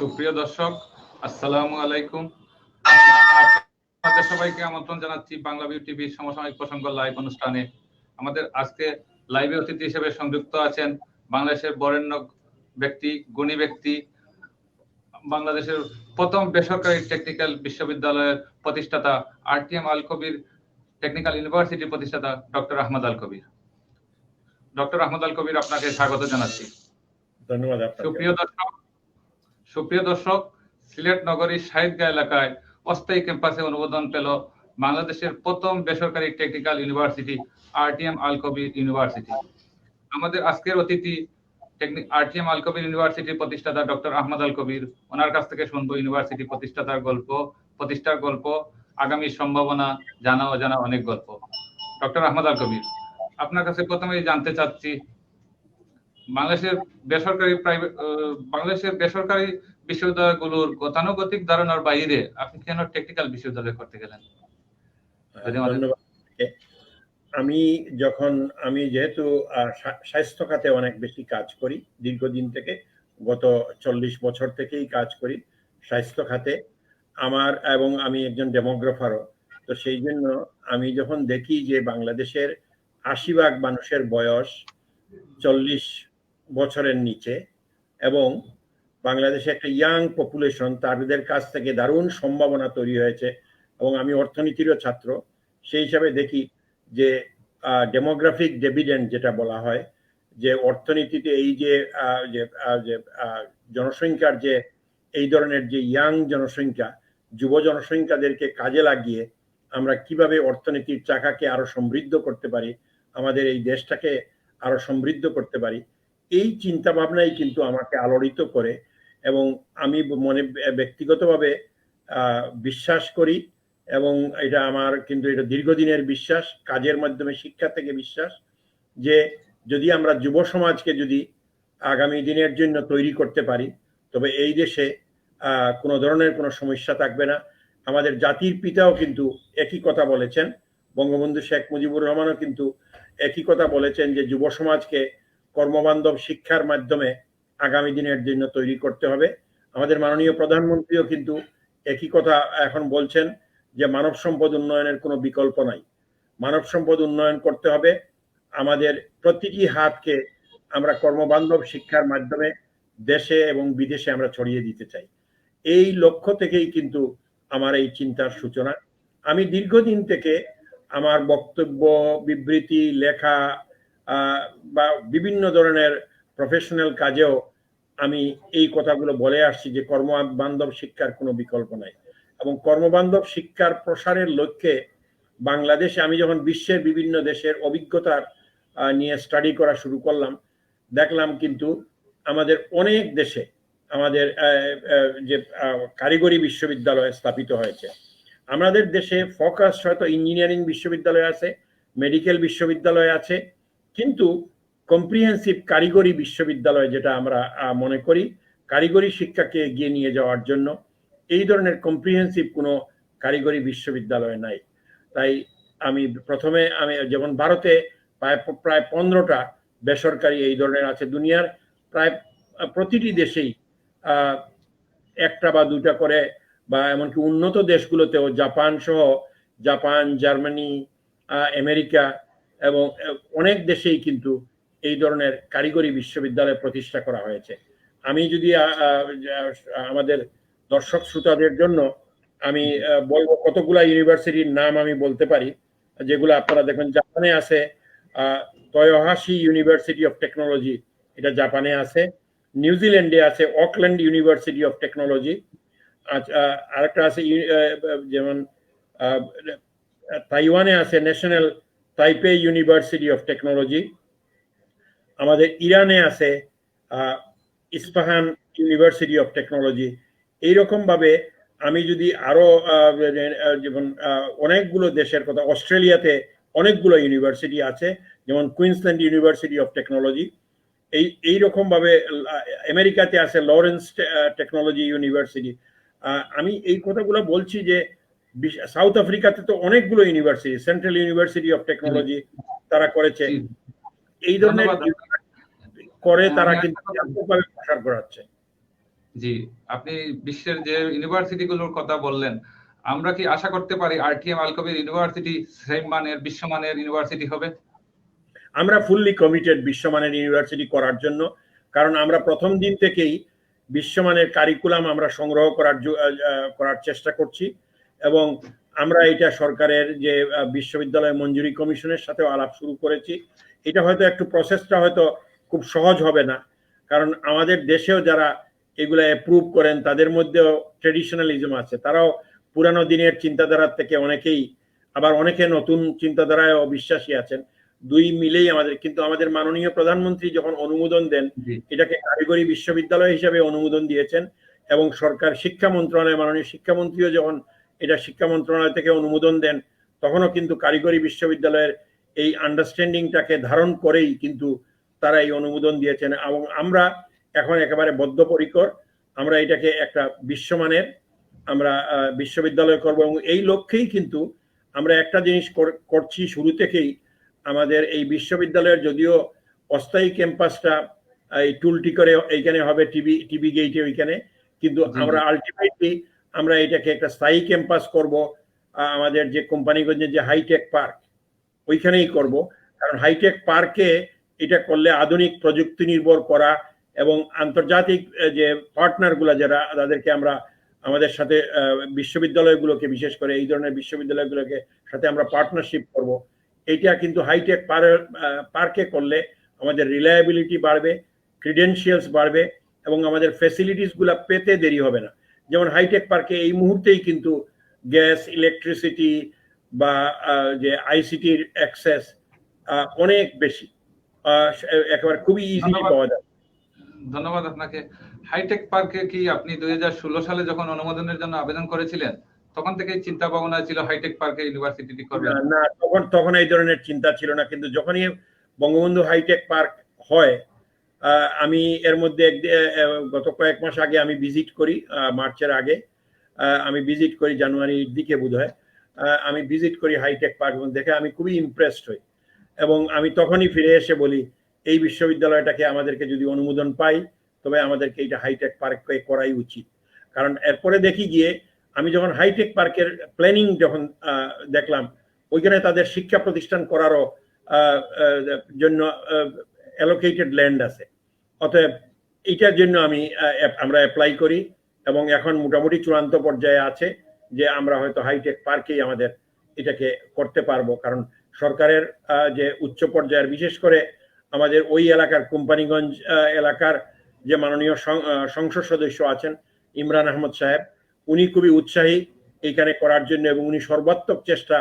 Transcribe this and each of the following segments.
সুপ্রিয় দর্শক, আসসালামু আলাইকুম। আপনাদের সবাইকে আমন্ত্রণ জানাচ্ছি বাংলা ভিউ টিভির সমসাময়িক প্রসঙ্গ লাইভ অনুষ্ঠানে। আমাদের আজকে লাইভে অতিথি হিসেবে সংযুক্ত আছেন বাংলাদেশের বরেণ্য ব্যক্তি, গুণী ব্যক্তি, বাংলাদেশের প্রথম বেসরকারি টেকনিক্যাল বিশ্ববিদ্যালয়ের প্রতিষ্ঠাতা, আরটিএম আল কবির টেকনিক্যাল ইউনিভার্সিটির প্রতিষ্ঠাতা ডক্টর আহমদ আল কবির। ডক্টর আহমদ আল কবির, আপনাকে স্বাগত জানাচ্ছি। ধন্যবাদ। সুপ্রিয় দর্শক, সিলেট নগরীর শাহিদগাঁ এলাকায় অস্থায়ী ক্যাম্পাসে অনুমোদন পেল বাংলাদেশের প্রথম বেসরকারি টেকনিক্যাল ইউনিভার্সিটি আরটিএম আল কবির ইউনিভার্সিটি। আমাদের আজকের অতিথি আরটিএম আল কবির ইউনিভার্সিটির প্রতিষ্ঠাতা ডক্টর আহমদ আল কবির। ওনার কাছ থেকে শুনবো ইউনিভার্সিটি প্রতিষ্ঠার গল্প, আগামী সম্ভাবনা, জানা অজানা অনেক গল্প। ডক্টর আহমদ আল কবির, আপনার কাছে প্রথমেই জানতে চাচ্ছি, বাংলাদেশের বেসরকারি বিশ্ববিদ্যালয়গুলোর গতানুগতিক ধারণার বাইরে আপনি কেন টেকনিক্যাল বিশ্ববিদ্যালয় করতে গেলেন? ধন্যবাদ। আমি যেহেতু স্বাস্থ্য খাতে অনেক বেশি কাজ করি, দীর্ঘদিন থেকে, গত 40 বছর থেকেই কাজ করি স্বাস্থ্য খাতে এবং আমি একজন ডেমোগ্রাফারও। তো সেই জন্য আমি যখন দেখি যে বাংলাদেশের 80% মানুষের বয়স 40 বছরের নিচে এবং বাংলাদেশে একটা ইয়াং পপুলেশন, তাদের কাছ থেকে দারুণ সম্ভাবনা তৈরি হয়েছে এবং আমি অর্থনীতিরও ছাত্র, সেই হিসাবে দেখি যে ডেমোগ্রাফিক ডিভিডেন্ড যেটা বলা হয়, যে অর্থনীতিতে এই যে জনসংখ্যার যে এই ধরনের যে ইয়াং জনসংখ্যা, যুব জনসংখ্যাদেরকে কাজে লাগিয়ে আমরা কিভাবে অর্থনীতির চাকাকে আরো সমৃদ্ধ করতে পারি, আমাদের এই দেশটাকে আরো সমৃদ্ধ করতে পারি, এই চিন্তা ভাবনাই কিন্তু আমাকে আলোড়িত করে এবং আমি ব্যক্তিগতভাবে বিশ্বাস করি এবং এটা আমার কিন্তু এটা দীর্ঘদিনের বিশ্বাস, কাজের মাধ্যমে, শিক্ষা থেকে বিশ্বাস, যে যদি আমরা যুব সমাজকে যদি আগামী দিনের জন্য তৈরি করতে পারি, তবে এই দেশে কোনো ধরনের কোনো সমস্যা থাকবে না। আমাদের জাতির পিতাও কিন্তু একই কথা বলেছেন, বঙ্গবন্ধু শেখ মুজিবুর রহমানও কিন্তু একই কথা বলেছেন যে যুব সমাজকে কর্মবান্ধব শিক্ষার মাধ্যমে আগামী দিনের জন্য তৈরি করতে হবে। আমাদের মাননীয় প্রধানমন্ত্রীও কিন্তু একই কথা এখন বলছেন যে মানব সম্পদ উন্নয়নের কোনো বিকল্প নাই, মানব সম্পদ উন্নয়ন করতে হবে। আমাদের প্রতিটি হাতকে আমরা কর্মবান্ধব শিক্ষার মাধ্যমে দেশে এবং বিদেশে আমরা ছড়িয়ে দিতে চাই। এই লক্ষ্য থেকেই কিন্তু আমার এই চিন্তার সূচনা। আমি দীর্ঘদিন থেকে আমার বক্তব্য, বিবৃতি, লেখা বা বিভিন্ন ধরনের প্রফেশনাল কাজেও আমি এই কথাগুলো বলে আসছি যে কর্মবান্ধব শিক্ষার কোনো বিকল্প নাই এবং কর্মবান্ধব শিক্ষার প্রসারের লক্ষ্যে বাংলাদেশে আমি যখন বিশ্বের বিভিন্ন দেশের অভিজ্ঞতার নিয়ে স্টাডি করা শুরু করলাম, দেখলাম কিন্তু আমাদের অনেক দেশে আমাদের যে কারিগরি বিশ্ববিদ্যালয় স্থাপিত হয়েছে। আমাদের দেশে ফোকাস হয়তো ইঞ্জিনিয়ারিং বিশ্ববিদ্যালয় আছে, মেডিকেল বিশ্ববিদ্যালয় আছে, কিন্তু কম্প্রিহেন্সিভ কারিগরি বিশ্ববিদ্যালয় যেটা আমরা মনে করি কারিগরি শিক্ষাকে এগিয়ে নিয়ে যাওয়ার জন্য, এই ধরনের কম্প্রিহেন্সিভ কোনো কারিগরি বিশ্ববিদ্যালয় নাই। তাই আমি যেমন ভারতে প্রায় 15টা বেসরকারি এই ধরনের আছে, দুনিয়ার প্রায় প্রতিটি দেশেই একটা বা দুটা করে, বা এমনকি উন্নত দেশগুলোতেও জাপান, জার্মানি, আমেরিকা এবং অনেক দেশেই কিন্তু এই ধরনের কারিগরি বিশ্ববিদ্যালয় প্রতিষ্ঠা করা হয়েছে। আমি যদি আমাদের দর্শক শ্রোতাদের জন্য আমি বলবো কতগুলা ইউনিভার্সিটির নাম আমি বলতে পারি, যেগুলো আপনারা দেখবেন। জাপানে আছে তোয়োহাশি ইউনিভার্সিটি অফ টেকনোলজি, এটা জাপানে আছে। নিউজিল্যান্ডে আছে অকল্যান্ড ইউনিভার্সিটি অফ টেকনোলজি। আরেকটা আছে যেমন তাইওয়ানে আছে ন্যাশনাল তাইপে ইউনিভার্সিটি অফ টেকনোলজি। আমাদের ইরানে আছে ইস্পাহান ইউনিভার্সিটি অফ টেকনোলজি। এইরকম ভাবে আমি যদি আরো যেমন অনেকগুলো দেশের কথা, অস্ট্রেলিয়াতে অনেকগুলো ইউনিভার্সিটি আছে, যেমন কুইন্সল্যান্ড ইউনিভার্সিটি অফ টেকনোলজি। এইরকম ভাবে আমেরিকাতে আছে লরেন্স টেকনোলজি ইউনিভার্সিটি। আমি এই কথাগুলো বলছি যে সাউথ আফ্রিকাতে তো অনেকগুলো university, central university of technology তারা করেছে। এই ধরনের করে তারা কিন্তু ব্যাপকভাবে প্রসার করাচ্ছে। জি, আপনি বিশ্বের যে ইউনিভার্সিটিগুলোর কথা বললেন, আমরা কি আশা করতে পারি আরটিএম আল কবির ইউনিভার্সিটি সেম মানের বিশ্বমানের ইউনিভার্সিটি হবে? আমরা ফুললি কমিটেড বিশ্বমানের ইউনিভার্সিটি করার জন্য, কারণ আমরা প্রথম দিন থেকেই বিশ্বমানের কারিকুলাম আমরা সংগ্রহ করার চেষ্টা করছি, এবং আমরা এটা সরকারের যে বিশ্ববিদ্যালয় মঞ্জুরি কমিশনের সাথে আলাপ শুরু করেছি। এটা হয়তো একটু প্রসেসটা হয়তো খুব সহজ হবে না, কারণ আমাদের দেশেও যারা এগুলো অ্যাপ্রুভ করেন তাদের মধ্যেও ট্রেডিশনালিজম আছে, তারাও পুরানো দিনের চিন্তাধারার থেকে অনেকেই, আবার অনেকে নতুন চিন্তাধারায় বিশ্বাসী আছেন। দুই মিলেই আমাদের, কিন্তু আমাদের মাননীয় প্রধানমন্ত্রী যখন অনুমোদন দেন, এটাকে কারিগরি বিশ্ববিদ্যালয় হিসেবে অনুমোদন দিয়েছেন, এবং সরকার শিক্ষা মন্ত্রণালয় মাননীয় শিক্ষামন্ত্রীও যখন এটা শিক্ষা মন্ত্রণালয় থেকে অনুমোদন দেন, তখনও কিন্তু কারিগরি বিশ্ববিদ্যালয়ের এই আন্ডারস্ট্যান্ডিংটাকে ধারণ করেই কিন্তু তারা এই অনুমোদন দিয়েছেন। এবং আমরা এখন একেবারে বদ্ধপরিকর, আমরা এটাকে একটা বিশ্বমানের আমরা বিশ্ববিদ্যালয় করব, এবং এই লক্ষ্যেই কিন্তু আমরা একটা জিনিস করছি শুরু থেকেই। আমাদের এই বিশ্ববিদ্যালয়ের যদিও অস্থায়ী ক্যাম্পাসটা এই টুলটি করে এইখানে হবে টিবি গেইটে ওইখানে, কিন্তু আমরা আলটিমেটলি আমরা এটাকে একটা স্থায়ী ক্যাম্পাস করব আমাদের যে কোম্পানিগঞ্জের যে হাইটেক পার্ক ওইখানেই করব। কারণ হাইটেক পার্কে এটা করলে আধুনিক প্রযুক্তি নির্ভর করা এবং আন্তর্জাতিক যে পার্টনারগুলো যারা, তাদেরকে আমরা আমাদের সাথে বিশ্ববিদ্যালয়গুলোকে, বিশেষ করে এই ধরনের বিশ্ববিদ্যালয়গুলোকে সাথে আমরা পার্টনারশিপ করব। এইটা কিন্তু হাইটেক পার্কে করলে আমাদের রিলায়েবিলিটি বাড়বে, ক্রিডেন্সিয়ালস বাড়বে, এবং আমাদের ফ্যাসিলিটিসগুলো পেতে দেরি হবে না। যেমন হাইটেক পার্কে এই মুহূর্তেই কিন্তু গ্যাস, ইলেকট্রিসিটি বা যে আইসিটির অ্যাক্সেস অনেক বেশি, একেবারে খুবই ইজিলি পাওয়া যায়। ধন্যবাদ আপনাকে। হাইটেক পার্কে কি আপনি 2016 সালে যখন অনুমোদনের জন্য আবেদন করেছিলেন, তখন থেকেই চিন্তা ভাবনা ছিল হাইটেক পার্কে ইউনিভার্সিটি করবেন? না, তখন এই ধরনের চিন্তা ছিল না, কিন্তু যখনই বঙ্গবন্ধু হাইটেক পার্ক হয়, আমি এর মধ্যে গত কয়েক মাস আগে আমি ভিজিট করি, মার্চের আগে আমি ভিজিট করি, জানুয়ারির দিকে বোধহয় আমি ভিজিট করি হাইটেক পার্ক, এবং দেখে আমি খুবই ইমপ্রেসড হই। এবং আমি তখনই ফিরে এসে বলি, এই বিশ্ববিদ্যালয়টাকে আমাদেরকে যদি অনুমোদন পাই, তবে আমাদেরকে এটা হাইটেক পার্কে করাই উচিত। কারণ এরপরে দেখি গিয়ে, আমি যখন হাইটেক পার্কের প্ল্যানিং যখন দেখলাম, ওইখানে তাদের শিক্ষা প্রতিষ্ঠান করারও জন্য অ্যালোকেটেড ল্যান্ড আছে। অতএব এইটার জন্য আমরা অ্যাপ্লাই করি, এবং এখন মোটামুটি চূড়ান্ত পর্যায়ে আছে যে আমরা হয়তো হাইটেক পার্কেই আমাদের এটাকে করতে পারবো। কারণ সরকারের যে উচ্চ পর্যায়ের, বিশেষ করে আমাদের ওই এলাকার কোম্পানিগঞ্জ এলাকার যে মাননীয় সংসদ সদস্য আছেন ইমরান আহমদ সাহেব, উনি খুবই উৎসাহী এইখানে করার জন্য, এবং উনি সর্বাত্মক চেষ্টা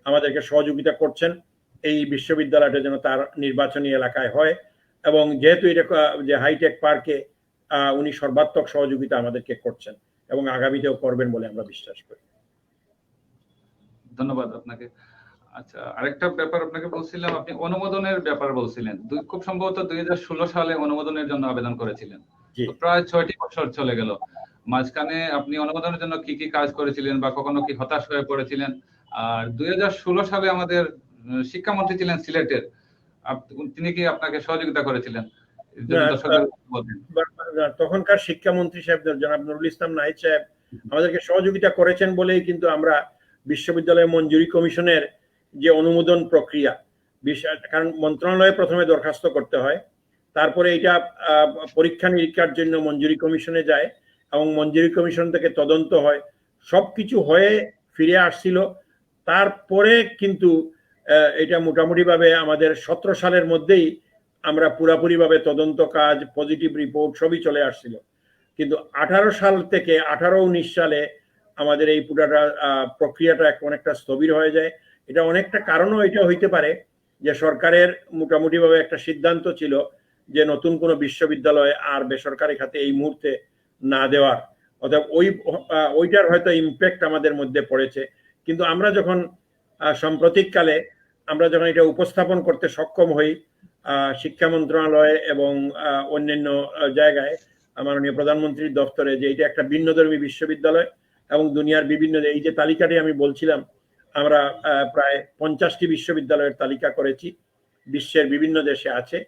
আমাদেরকে সহযোগিতা করছেন এই বিশ্ববিদ্যালয়টা যেন তার নির্বাচনী এলাকায় হয়। এবং যেহেতু এটা যে হাইটেক পার্কে, উনি সর্বাত্মক সহযোগিতা আমাদেরকে করছেন এবং আগামীতেও করবেন বলে আমরা বিশ্বাস করি। ধন্যবাদ আপনাকে। আচ্ছা, আরেকটা ব্যাপার আপনাকে বলছিলাম, আপনি অনুমোদনের ব্যাপার বলছিলেন। খুব সম্ভবত 2016 সালে অনুমোদনের জন্য আবেদন করেছিলেন, প্রায় 6টি বছর চলে গেল। মাঝখানে আপনি অনুমোদনের জন্য কি কি কাজ করেছিলেন, বা কখনো কি হতাশ হয়ে পড়েছিলেন? আর 2016 সালে আমাদের শিক্ষামন্ত্রী ছিলেন সিলেটের, তিনি কি আপনাকে সহযোগিতা করেছিলেন? তখনকার শিক্ষামন্ত্রী সাহেব জনাব নুরুল ইসলাম নাহিদ সাহেব আমাদেরকে সহযোগিতা করেছেন বলেই কিন্তু আমরা বিশ্ববিদ্যালয় মঞ্জুরি কমিশনের যে অনুমোদন প্রক্রিয়া, কারণ মন্ত্রণালয়ে প্রথমে দরখাস্ত করতে হয়, তারপরে এটা পরীক্ষা নিরীক্ষার জন্য মঞ্জুরি কমিশনে যায়, এবং মঞ্জুরি কমিশন থেকে তদন্ত হয়, সবকিছু হয়ে ফিরে আসছিল। তারপরে কিন্তু এটা মোটামুটি ভাবে আমাদের 17 সালের মধ্যেই আমরা পুরাপুরি ভাবে তদন্ত কাজ, পজিটিভ রিপোর্ট সবই চলে আসছিল। কিন্তু 18 সাল থেকে 18-19 সালে আমাদের এই পুরাটা প্রক্রিয়াটা অনেকটা স্থবির হয়ে যায়। এটা অনেকটা কারণও এটা হইতে পারে যে সরকারের মোটামুটি ভাবে একটা সিদ্ধান্ত ছিল যে নতুন কোনো বিশ্ববিদ্যালয় আর বেসরকারি খাতে এই মুহূর্তে না দেওয়ার। অর্থাৎ ওইটার হয়তো ইম্প্যাক্ট আমাদের মধ্যে পড়েছে। কিন্তু আমরা যখন সাম্প্রতিককালে আমরা যখন এটা উপস্থাপন করতে সক্ষম হই শিক্ষা মন্ত্রণালয় এবং অন্যান্য জায়গায়, মাননীয় প্রধানমন্ত্রীর দপ্তরে, যে এটা একটা ভিন্নধর্মী বিশ্ববিদ্যালয় এবং দুনিয়ার বিভিন্ন, এই যে তালিকাটি আমি বলছিলাম, আমরা প্রায় 50টি বিশ্ববিদ্যালয়ের তালিকা করেছি, বিশ্বের বিভিন্ন দেশে আছে।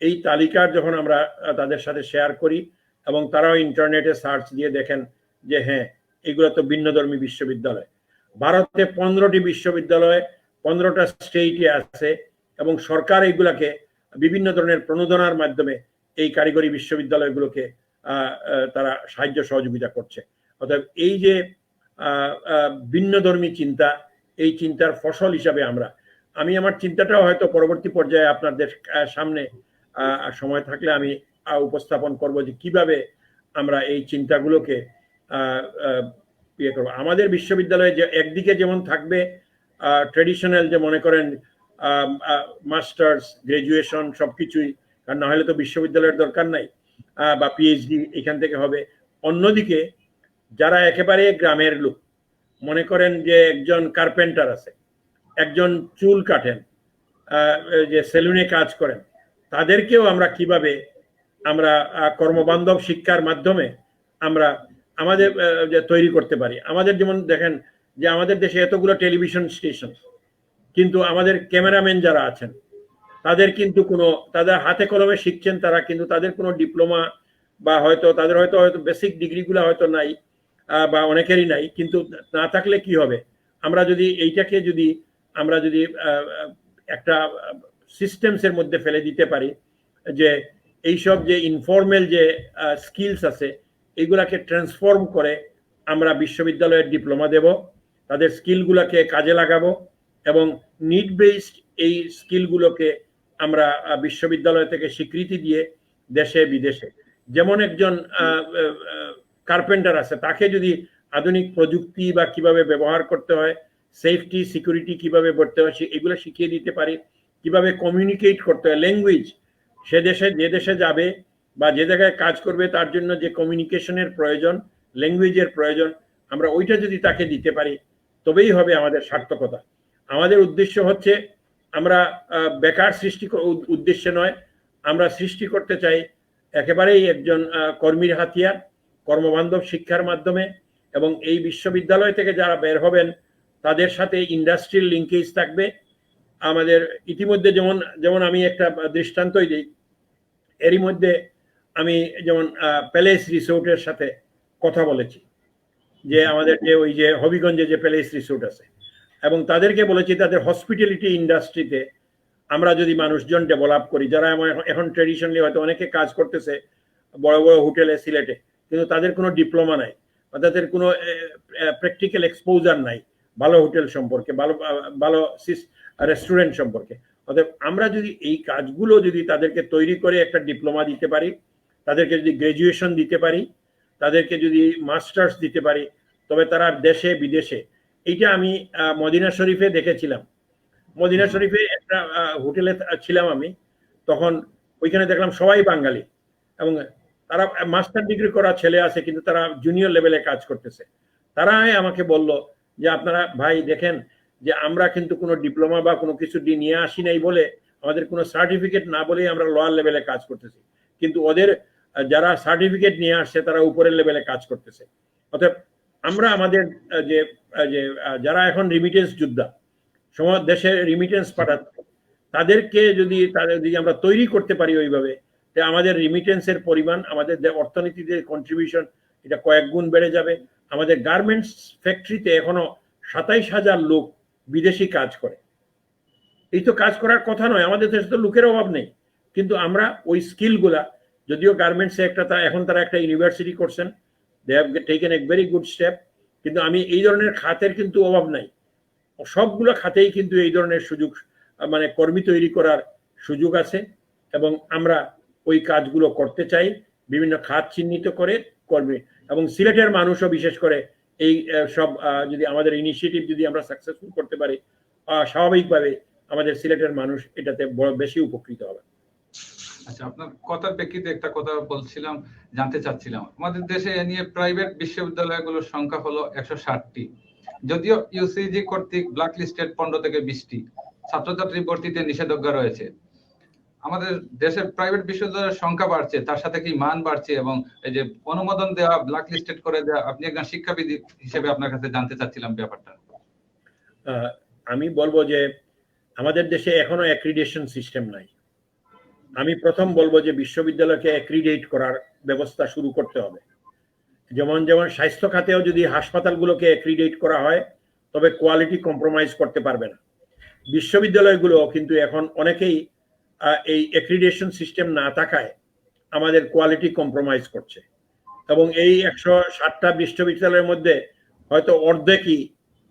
এই তালিকার যখন আমরা তাদের সাথে শেয়ার করি, এবং তারাও ইন্টারনেটে সার্চ দিয়ে দেখেন যে হ্যাঁ এগুলো তো ভিন্নধর্মী বিশ্ববিদ্যালয়। ভারতে 15টি বিশ্ববিদ্যালয় 15টা স্টেটে আছে এবং সরকার এইগুলাকে বিভিন্ন ধরনের প্রণোদনার মাধ্যমে এই কারিগরি বিশ্ববিদ্যালয়গুলোকে তারা সাহায্য সহযোগিতা করছে। অর্থাৎ এই যে ভিন্নধর্মী চিন্তা, এই চিন্তার ফসল হিসাবে আমি আমার চিন্তাটাও হয়তো পরবর্তী পর্যায়ে আপনাদের সামনে সময় থাকলে আমি উপস্থাপন করব যে কিভাবে আমরা এই চিন্তাগুলোকে ইয়ে করবো। আমাদের বিশ্ববিদ্যালয়ে যে একদিকে যেমন থাকবে ট্রেডিশনাল, যে মনে করেন মাস্টার্স, গ্রাজুয়েশন সবকিছুই, কারণ না হলে তো বিশ্ববিদ্যালয়ের দরকার নাই, বা পিএইচডি এখান থেকে হবে। অন্যদিকে যারা একেবারে গ্রামের লোক, মনে করেন যে একজন কার্পেন্টার আছে, একজন চুল কাটেন, যে সেলুনে কাজ করেন, তাদেরকেও আমরা কিভাবে আমরা কর্মবান্ধব শিক্ষার মাধ্যমে আমরা আমাদের তৈরি করতে পারি। আমাদের যেমন দেখেন যে আমাদের দেশে এতগুলো টেলিভিশন স্টেশন, কিন্তু আমাদের ক্যামেরাম্যান যারা আছেন তাদের কিন্তু তাদের হাতে কলমে শিখছেন তারা, কিন্তু তাদের কোনো ডিপ্লোমা বা হয়তো তাদের হয়তো বেসিক ডিগ্রিগুলো হয়তো নাই, বা অনেকেরই নাই। কিন্তু না থাকলে কি হবে, আমরা যদি এইটাকে আমরা যদি একটা সিস্টেমসের মধ্যে ফেলে দিতে পারি, যে এইসব যে ইনফর্মাল যে স্কিলস আছে এইগুলাকে ট্রান্সফর্ম করে আমরা বিশ্ববিদ্যালয়ের ডিপ্লোমা দেব, তাদের স্কিলগুলোকে কাজে লাগাবো এবং নিড বেসড এই স্কিলগুলোকে আমরা বিশ্ববিদ্যালয় থেকে স্বীকৃতি দিয়ে দেশে বিদেশে, যেমন একজন কার্পেন্টার আছে, তাকে যদি আধুনিক প্রযুক্তি বা কিভাবে ব্যবহার করতে হয়, সেফটি সিকিউরিটি কিভাবে করতে হয় এগুলো শিখিয়ে দিতে পারি, কিভাবে কমিউনিকেট করতে হয়, ল্যাঙ্গুয়েজ, সে দেশে যে দেশে যাবে বা যে জায়গায় কাজ করবে তার জন্য যে কমিউনিকেশনের প্রয়োজন, ল্যাঙ্গুয়েজের প্রয়োজন, আমরা ওইটা যদি তাকে দিতে পারি তবেই হবে আমাদের সার্থকতা। আমাদের উদ্দেশ্য হচ্ছে আমরা বেকার সৃষ্টি উদ্দেশ্যে নয়, আমরা সৃষ্টি করতে চাই একেবারেই একজন কর্মীর হাতিয়ার, কর্মবান্ধব শিক্ষার মাধ্যমে। এবং এই বিশ্ববিদ্যালয় থেকে যারা বের হবেন তাদের সাথে ইন্ডাস্ট্রিয়াল লিঙ্কেজ থাকবে। আমাদের ইতিমধ্যে যেমন আমি একটা দৃষ্টান্তই দিই, এরই মধ্যে আমি যেমন প্যালেস রিসোর্টের সাথে কথা বলেছি, যে আমাদের যে ওই যে হবিগঞ্জে যে প্যালেস রিসোর্ট আছে, এবং তাদেরকে বলেছি তাদের হসপিটালিটি ইন্ডাস্ট্রিতে আমরা যদি মানুষজন ডেভেলপ করি, যারা এখন ট্রেডিশনালি হয়তো অনেকে কাজ করতেছে বড় বড় হোটেলে সিলেটে, কিন্তু তাদের কোনো ডিপ্লোমা নাই বা তাদের কোনো প্র্যাকটিক্যাল এক্সপোজার নাই ভালো হোটেল সম্পর্কে, ভালো রেস্টুরেন্ট সম্পর্কে। অতএব আমরা যদি এই কাজগুলো যদি তাদেরকে তৈরি করে একটা ডিপ্লোমা দিতে পারি, তাদেরকে যদি গ্রাজুয়েশন দিতে পারি, তাদেরকে যদি মাস্টার্স দিতে পারি, তবে তারা দেশে বিদেশে। এইটা আমি মদিনা শরীফে দেখেছিলাম। মদিনা শরীফে একটা হোটেলে ছিলাম আমি, তখন ওইখানে দেখলাম সবাই বাঙালি এবং তারা মাস্টার ডিগ্রি করা ছেলে আছে, কিন্তু তারা জুনিয়র লেভেলে কাজ করতেছে। তারাই আমাকে বলল যে আপনারা ভাই দেখেন যে আমরা কিন্তু কোনো ডিপ্লোমা বা কোনো কিছু নিয়ে আসি নাই বলে, আমাদের কোনো সার্টিফিকেট না বলেই আমরা লোয়ার লেভেলে কাজ করতেছি, কিন্তু ওদের যারা সার্টিফিকেট নিয়ে আসছে তারা উপরের লেভেলে কাজ করতেছে। অতএব আমরা আমাদের যে যারা এখন রিমিটেন্স যোদ্ধা, দেশে রিমিটেন্স পাঠাচ্ছে, তাদেরকে যদি আমরা তৈরি করতে পারি ওইভাবে, আমাদের রিমিটেন্সের পরিমাণ, আমাদের অর্থনীতিতে কন্ট্রিবিউশন এটা কয়েক গুণ বেড়ে যাবে। আমাদের গার্মেন্টস ফ্যাক্টরিতে এখনো 27,000 লোক বিদেশি কাজ করে। এই তো কাজ করার কথা নয়, আমাদের দেশে তো লোকের অভাব নেই, কিন্তু আমরা ওই স্কিলগুলা, যদিও গার্মেন্টসে এখন তারা একটা ইউনিভার্সিটি করছেন, they have taken a very good step, কিন্তু আমি এই ধরনের খাতের কিন্তু অভাব নাই, সবগুলো খাতেই কিন্তু এই ধরনের সুযোগ, মানে কর্মী তৈরি করার সুযোগ আছে এবং আমরা ওই কাজগুলো করতে চাই, বিভিন্ন খাত চিহ্নিত করে কর্মী। এবং সিলেটের মানুষও বিশেষ করে এই সব যদি আমাদের ইনিশিয়েটিভ যদি আমরা সাকসেসফুল করতে পারি, স্বাভাবিকভাবে আমাদের সিলেটের মানুষ এটাতে বেশি উপকৃত হবে। আচ্ছা, আপনার কথার প্রেক্ষিতে একটা কথা বলছিলাম, জানতে চাচ্ছিলাম, আমাদের দেশে এ নিয়ে প্রাইভেট বিশ্ববিদ্যালয়গুলোর সংখ্যা হলো 160টি, যদিও ইউসিজি কর্তৃক ব্ল্যাক লিস্টেড 15 থেকে 20টি, ছাত্রছাত্রী ভর্তিতে নিষেধাজ্ঞা রয়েছে। আমাদের দেশের প্রাইভেট বিশ্ববিদ্যালয়ের সংখ্যা বাড়ছে, তার সাথে কি মান বাড়ছে? এবং এই যে অনুমোদন দেওয়া, ব্ল্যাক লিস্টেড করে দেওয়া, আপনি একজন শিক্ষাবিদ হিসেবে আপনার কাছে জানতে চাচ্ছিলাম ব্যাপারটা। আমি বলবো যে আমাদের দেশে এখনো অ্যাক্রিডিটেশন সিস্টেম নাই। আমি প্রথম বলবো যে বিশ্ববিদ্যালয়কে অ্যাক্রিডিটেট করার ব্যবস্থা শুরু করতে হবে। যেমন যেমন স্বাস্থ্য খাতেও যদি হাসপাতালগুলোকে অ্যাক্রিডিট করা হয়, তবে কোয়ালিটি কম্প্রোমাইজ করতে পারবে না। বিশ্ববিদ্যালয়গুলো কিন্তু এখন অনেকেই এই অ্যাক্রিডিটেশন সিস্টেম না থাকায় আমাদের কোয়ালিটি কম্প্রোমাইজ করছে, এবং এই 160টা বিশ্ববিদ্যালয়ের মধ্যে হয়তো অর্ধেকই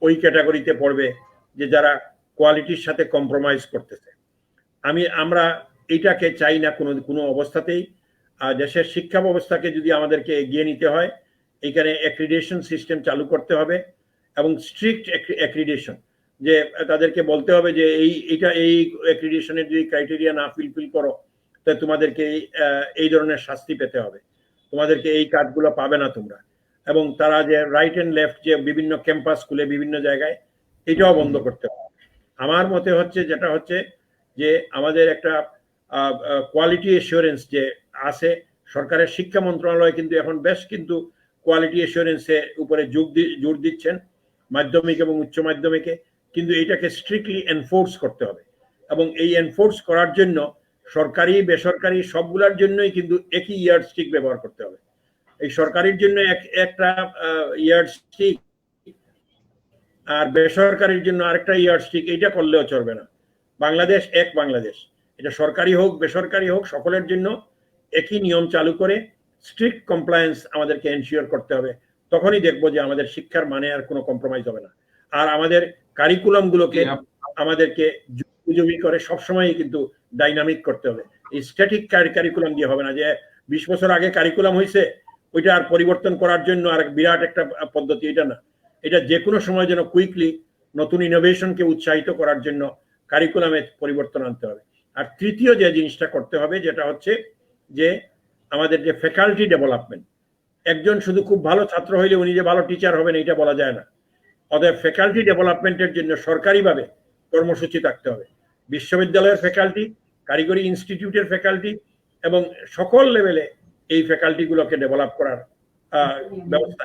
ওই ক্যাটাগরিতে পড়বে যে যারা কোয়ালিটির সাথে কম্প্রোমাইজ করতেছে। আমরা এইটাকে চাই না কোনো অবস্থাতেই। দেশের শিক্ষা ব্যবস্থাকে যদি আমাদেরকে এগিয়ে নিতে হয়, এখানে অ্যাক্রিডিটেশন সিস্টেম চালু করতে হবে, এবং স্ট্রিক্ট অ্যাক্রিডিটেশন, যে তাদেরকে বলতে হবে যে এই অ্যাক্রিডিটেশনের যদি ক্রাইটেরিয়া না ফিল করো, তাহলে তোমাদেরকে এই ধরনের শাস্তি পেতে হবে, তোমাদেরকে এই কাজগুলো পাবে না তোমরা। এবং তারা যে রাইট অ্যান্ড লেফট যে বিভিন্ন ক্যাম্পাস খুলে বিভিন্ন জায়গায়, এটাও বন্ধ করতে হবে। আমার মতে যেটা হচ্ছে যে আমাদের একটা কোয়ালিটি এসিওরেন্স যে আছে, সরকারের শিক্ষা মন্ত্রণালয় কিন্তু এখন বেশ কিন্তু কোয়ালিটি এসিওরেন্সের উপরে জোর দিচ্ছেন মাধ্যমিক এবং উচ্চ মাধ্যমিকে, কিন্তু এটাকে স্ট্রিক্টলি এনফোর্স করতে হবে। এবং এই এনফোর্স করার জন্য সরকারি বেসরকারি সবগুলোর জন্যই কিন্তু একই ইয়ার্ডস্টিক ব্যবহার করতে হবে। এই সরকারির জন্য একটা ইয়ার্ডস্টিক, আর বেসরকারির জন্য আরেকটা ইয়ার্ডস্টিক, এইটা করলেও চলবে না। বাংলাদেশ এক বাংলাদেশ, এটা সরকারি হোক বেসরকারি হোক সকলের জন্য একই নিয়ম চালু করে স্ট্রিক্ট কমপ্লায়েন্স আমাদেরকে এনশিওর করতে হবে। তখনই দেখবো যে আমাদের শিক্ষার মানে আর কোনো কম্প্রোমাইজ হবে না। আর আমাদের কারিকুলাম গুলোকে আমাদেরকে উপযোগী করে সবসময় কিন্তু ডাইনামিক করতে হবে। এই স্ট্যাটিক কারিকুলাম দিয়ে হবে না, যে 20 বছর আগে কারিকুলাম হয়েছে ওইটা আর পরিবর্তন করার জন্য আর বিরাট একটা পদ্ধতি, এটা না। এটা যে কোনো সময় যেন কুইকলি নতুন ইনোভেশনকে উৎসাহিত করার জন্য কারিকুলামে পরিবর্তন আনতে হবে। আর তৃতীয় যে জিনিসটা করতে হবে, যেটা হচ্ছে যে আমাদের যে ফ্যাকাল্টি ডেভেলপমেন্ট, একজন শুধু খুব ভালো ছাত্র হইলে উনি যে ভালো টিচার হবেন এটা বলা যায় না। অতএব ফ্যাকাল্টি ডেভেলপমেন্টের জন্য সরকারিভাবে কর্মসূচি থাকতে হবে। বিশ্ববিদ্যালয়ের ফ্যাকাল্টি, কারিগরি ইনস্টিটিউটের ফ্যাকাল্টি, এবং সকল লেভেলে এই ফ্যাকাল্টিগুলোকে ডেভেলপ করার ব্যবস্থা।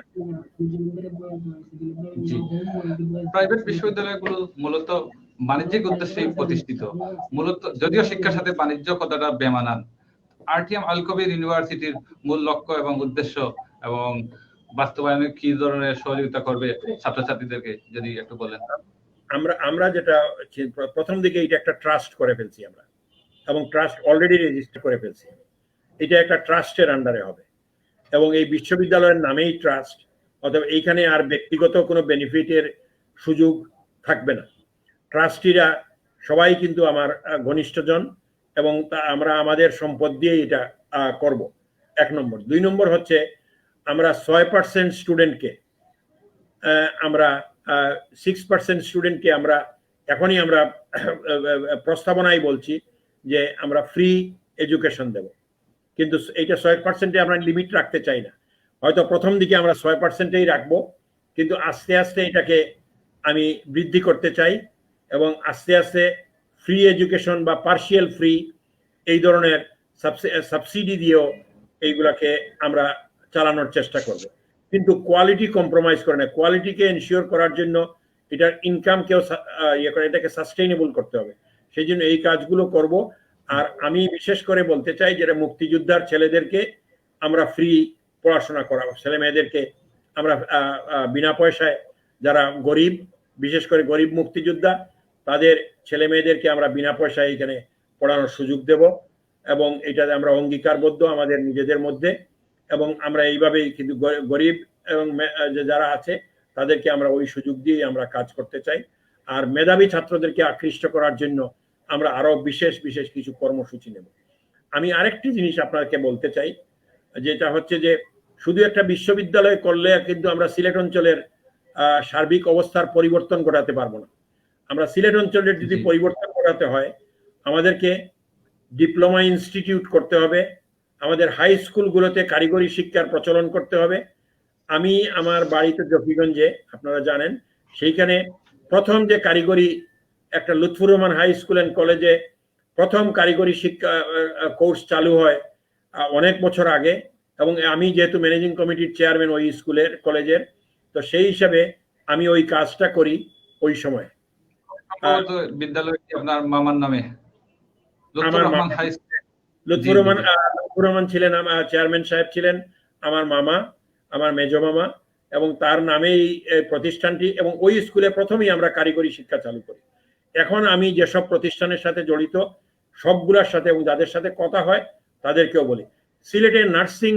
প্রাইভেট বিশ্ববিদ্যালয়গুলো মূলত বাণিজ্যিক উদ্দেশ্যে প্রতিষ্ঠিত, মূলত যদিও শিক্ষার সাথে বাণিজ্য কথাটা বেমানান। আরটিএম আল কবির ইউনিভার্সিটির মূল লক্ষ্য এবং উদ্দেশ্য এবং বাস্তবায়নে কি ধরনের সহযোগিতা করবে ছাত্রছাত্রীদেরকে যদি একটু বলেন। আমরা যেটা প্রথম দিকে এটা একটা ট্রাস্ট করে ফেলছি আমরা, এবং ট্রাস্ট অলরেডি রেজিস্টার করে ফেলছি। এটা একটা ট্রাস্টের আন্ডারে হবে, এবং এই বিশ্ববিদ্যালয়ের নামেই ট্রাস্ট, অথবা এইখানে আর ব্যক্তিগত কোনো বেনিফিটের সুযোগ থাকবে না। ট্রাস্টিরা সবাই কিন্তু আমার ঘনিষ্ঠজন, এবং আমরা আমাদের সম্পদ দিয়ে এটা করব, 1 নম্বর। 2 নম্বর হচ্ছে আমরা 6% স্টুডেন্টকে, আমরা 6% স্টুডেন্টকে আমরা এখনই আমরা প্রস্তাবনায় বলছি যে আমরা ফ্রি এডুকেশন দেব, কিন্তু এইটা 6%-এ আমরা লিমিট রাখতে চাই না। হয়তো প্রথম দিকে আমরা 6%-এই রাখবো, কিন্তু আস্তে আস্তে এটাকে আমি বৃদ্ধি করতে চাই, এবং আস্তে আস্তে ফ্রি এডুকেশন বা পার্শিয়াল ফ্রি এই ধরনের সাবসিডি দিয়েও এইগুলাকে আমরা চালানোর চেষ্টা করব। কিন্তু কোয়ালিটি কম্প্রোমাইজ করে না। কোয়ালিটিকে এনশিওর করার জন্য এটার ইনকামকেও এটাকে সাস্টেইনেবল করতে হবে। সেই জন্য এই কাজগুলো করব। আর আমি বিশেষ করে বলতে চাই, যেটা মুক্তিযোদ্ধার ছেলেদেরকে আমরা ফ্রি পড়াশোনা করাবো, ছেলে মেয়েদেরকে আমরা বিনা পয়সায়, যারা গরিব, বিশেষ করে গরিব মুক্তিযোদ্ধা, তাদের ছেলে মেয়েদেরকে আমরা বিনা পয়সায় এখানে পড়ানোর সুযোগ দেব, এবং এটাতে আমরা অঙ্গীকারবদ্ধ আমাদের নিজেদের মধ্যে। এবং আমরা এইভাবেই কিন্তু গরিব এবং যারা আছে তাদেরকে আমরা ওই সুযোগ দিয়ে আমরা কাজ করতে চাই। আর মেধাবী ছাত্রদেরকে আকৃষ্ট করার জন্য আমরা আরো বিশেষ বিশেষ কিছু কর্মসূচি নেব। আমি আরেকটি জিনিস আপনাকে বলতে চাই, যেটা হচ্ছে যে শুধু একটা বিশ্ববিদ্যালয় করলে কিন্তু আমরা সিলেট অঞ্চলের সার্বিক অবস্থার পরিবর্তন ঘটাতে পারবো না। আমরা সিলেট অঞ্চলের যদি পরিবর্তন ঘটাতে হয়, আমাদেরকে ডিপ্লোমা ইনস্টিটিউট করতে হবে, আমাদের হাই স্কুলগুলোতে কারিগরি শিক্ষার প্রচলন করতে হবে। আমি আমার বাড়িতে জকিগঞ্জে, আপনারা জানেন, সেইখানে প্রথম যে কারিগরি একটা Lutfur Rahman high school and কলেজে প্রথম কারিগরি শিক্ষা কোর্স চালু হয় অনেক বছর আগে, এবং আমি যেহেতু ম্যানেজিং কমিটির চেয়ারম্যান ওই স্কুলের কলেজের, তো সেই হিসাবে আমি ওই কাজটা করি ওই সময়। বিদ্যালয়টি আপনার মামার নামে, লুৎফুর রহমান ছিলেন চেয়ারম্যান সাহেব ছিলেন আমার মামা, আমার মেজ মামা, এবং তার নামেই প্রতিষ্ঠানটি, এবং ওই স্কুলে প্রথমেই আমরা কারিগরি শিক্ষা চালু করি। এখন আমি যেসব প্রতিষ্ঠানের সাথে জড়িত সবগুলোর সাথে এবং যাদের সাথে কথা হয় তাদেরকেও বলি। সিলেটে নার্সিং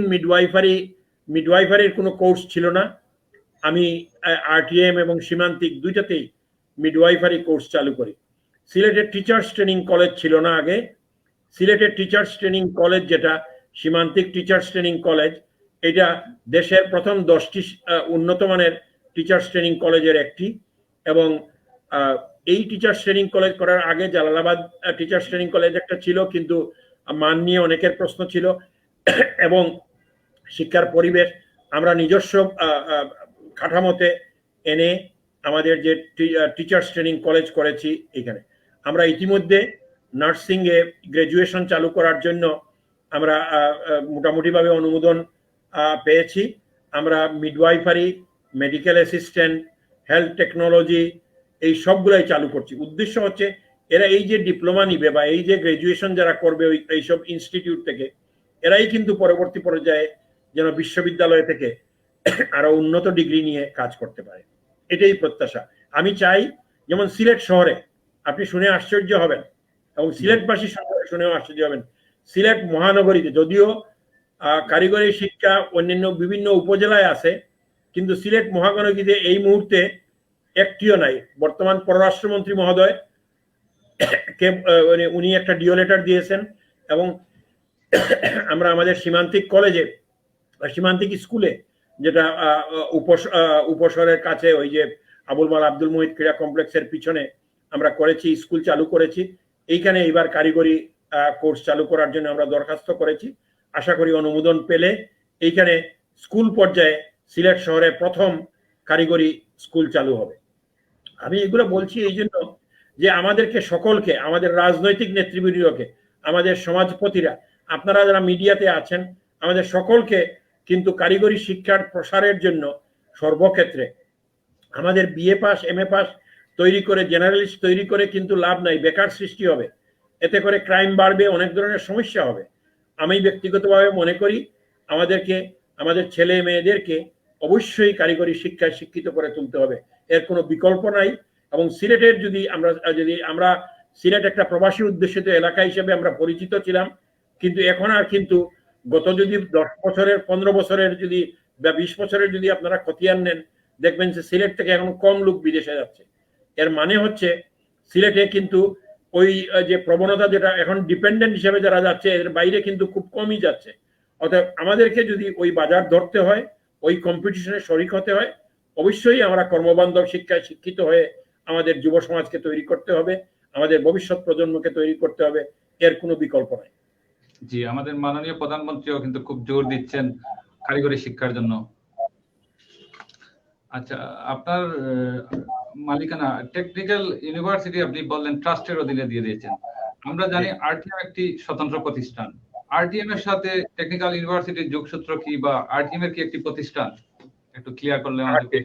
মিডওয়াইফারির কোনো কোর্স ছিল না। আমি আরটিএম এবং সীমান্তিক দুইটাতেই মিডওয়াইফারি কোর্স চালু করি। সিলেটের টিচার্স ট্রেনিং কলেজ ছিল না আগে। সিলেটের টিচার্স ট্রেনিং কলেজ, যেটা সীমান্তিক টিচার্স ট্রেনিং কলেজ, এটা দেশের প্রথম 10টি উন্নত মানের টিচার্স ট্রেনিং কলেজের একটি। এবং এই টিচার্স ট্রেনিং কলেজ করার আগে জালালাবাদ টিচার্স ট্রেনিং কলেজ একটা ছিল, কিন্তু মান নিয়ে অনেকের প্রশ্ন ছিল এবং শিক্ষার পরিবেশ আমরা নিজস্ব কাঠামোতে এনে আমাদের যে টিচার্স ট্রেনিং কলেজ করেছি এখানে। আমরা ইতিমধ্যে নার্সিং এ গ্রাজুয়েশন চালু করার জন্য আমরা মোটামুটিভাবে অনুমোদন পেয়েছি। আমরা midwifery, medical assistant, health technology এই সবগুলাই চালু করছি। উদ্দেশ্য হচ্ছে এরা এই যে ডিপ্লোমা নিবে বা এই যে গ্রাজুয়েশন যারা করবে এইসব ইনস্টিটিউট থেকে, এরাই কিন্তু পরবর্তী পর্যায়ে যেন বিশ্ববিদ্যালয় থেকে আরো উন্নত ডিগ্রি নিয়ে কাজ করতে পারে, এটাই প্রত্যাশা। আমি চাই যেমন সিলেট শহরে, আপনি শুনে আশ্চর্য হবেন এবং সিলেটবাসী শুনেও আশ্চর্য হবেন, সিলেট মহানগরীতে যদিও কারিগরি শিক্ষা অন্যান্য বিভিন্ন উপজেলায় আছে, কিন্তু সিলেট মহানগরীতে এই মুহূর্তে একটিও নাই। বর্তমান পররাষ্ট্রমন্ত্রী মহোদয় উনি একটা ডিও লেটার দিয়েছেন এবং আমরা আমাদের সীমান্তিক কলেজে, সীমান্তিক স্কুলে, যেটা উপশহরের কাছে ওই যে আবুল মাল আব্দুল মুহিত ক্রীড়া কমপ্লেক্সের পিছনে আমরা করেছি, স্কুল চালু করেছি। এইখানে এবার কারিগরি কোর্স চালু করার জন্য আমরা দরখাস্ত করেছি। আশা করি অনুমোদন পেলে এইখানে স্কুল পর্যায়ে সিলেট শহরে প্রথম কারিগরি স্কুল চালু হবে। আমি এগুলো বলছি এই জন্য যে আমাদেরকে সকলকে, আমাদের রাজনৈতিক নেতৃবৃন্দকে, আমাদের সমাজপতিরা, আপনারা যারা মিডিয়াতে আছেন, আমাদের সকলকে কিন্তু কারিগরি শিক্ষার প্রসারের জন্য সর্বক্ষেত্রে আমাদের বিএ পাস, এমএ পাস তৈরি করে, জেনারেলিস্ট তৈরি করে কিন্তু লাভ নাই, বেকার সৃষ্টি হবে, এতে করে ক্রাইম বাড়বে, অনেক ধরনের সমস্যা হবে। আমি ব্যক্তিগতভাবে মনে করি আমাদেরকে, আমাদের ছেলে মেয়েদেরকে অবশ্যই কারিগরি শিক্ষায় শিক্ষিত করে তুলতে হবে, এর কোনো বিকল্প নাই। এবং সিলেটের যদি আমরা সিলেট একটা প্রবাসী উদ্দেশিত এলাকা হিসেবে আমরা পরিচিত ছিলাম, কিন্তু এখন আর কিন্তু গত যদি 10 বছরের 15 বছরের যদি বা 20 বছরের যদি আপনারা খতিয়ান নেন, দেখবেন যে সিলেট থেকে এখন কম লোক বিদেশে যাচ্ছে। এর মানে হচ্ছে সিলেটে কিন্তু ওই যে প্রবণতা, যেটা এখন ডিপেন্ডেন্ট হিসেবে যারা যাচ্ছে, এর বাইরে কিন্তু খুব কমই যাচ্ছে। অতএব আমাদেরকে যদি ওই বাজার ধরতে হয়, ওই কম্পিটিশনে শরিক হতে হয়, অবশ্যই আমরা কর্মবান্ধব শিক্ষায় শিক্ষিত হয়ে আমাদের যুব সমাজকে তৈরি করতে হবে, আমাদের ভবিষ্যৎ প্রজন্মকে তৈরি করতে হবে, এর কোনো বিকল্প নাই। জি, আমাদের মাননীয় প্রধানমন্ত্রীও কিন্তু খুব জোর দিচ্ছেন কারিগরি শিক্ষার জন্য। আচ্ছা, আপনার মালিকানা টেকনিক্যাল ইউনিভার্সিটি, আপনি বললেন ট্রাস্টের অধীনে দিয়ে দিয়েছেন। আমরা জানি আরটিএম একটি স্বতন্ত্র প্রতিষ্ঠান। আরটিএম এর সাথে টেকনিক্যাল ইউনিভার্সিটির যোগসূত্র কি, বা আরটিএম এর কি একটি প্রতিষ্ঠান, একটু ক্লিয়ার করলে আমাদেরকে।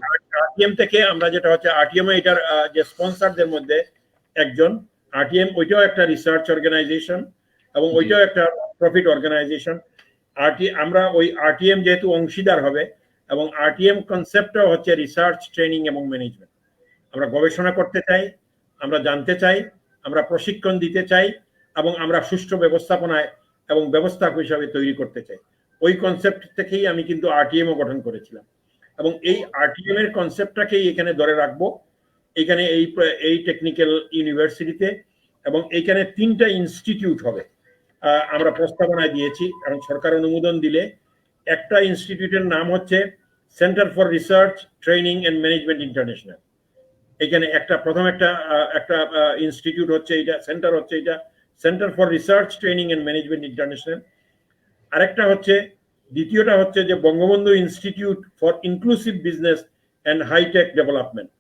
আরটিএম থেকে আমরা যেটা হচ্ছে, আরটিএম এটার যে স্পন্সরদের মধ্যে একজন, আরটিএম ওইটাও একটা রিসার্চ অর্গানাইজেশন এবং ওইটাও একটা প্রফিট অর্গানাইজেশন। আমরা ওই আরটিএম যেহেতু অংশীদার হবে, এবং আরটিএম কনসেপ্টটাও হচ্ছে রিসার্চ, ট্রেনিং এবং ম্যানেজমেন্ট। আমরা গবেষণা করতে চাই, আমরা জানতে চাই, আমরা প্রশিক্ষণ দিতে চাই, এবং আমরা সুষ্ঠু ব্যবস্থাপনায় এবং ব্যবস্থাপক হিসাবে তৈরি করতে চাই। ওই কনসেপ্ট থেকেই আমি কিন্তু আরটিএমও গঠন করেছিলাম, এবং এই আরটিএম এর কনসেপ্টটাকেই এখানে ধরে রাখবো এখানে এই টেকনিক্যাল ইউনিভার্সিটিতে। এবং এইখানে 3টা ইনস্টিটিউট হবে, আমরা প্রস্তাবনায় দিয়েছি এবং সরকার অনুমোদন দিলে। একটা ইনস্টিটিউটের নাম হচ্ছে centre for research, training and management international. এখানে প্রথম একটা ইনস্টিটিউট হচ্ছে এটা, সেন্টার হচ্ছে এটা, centre for research, training and management international. আরেকটা হচ্ছে, দ্বিতীয়টা হচ্ছে যে Bangabandhu institute for inclusive business and hi-tech development.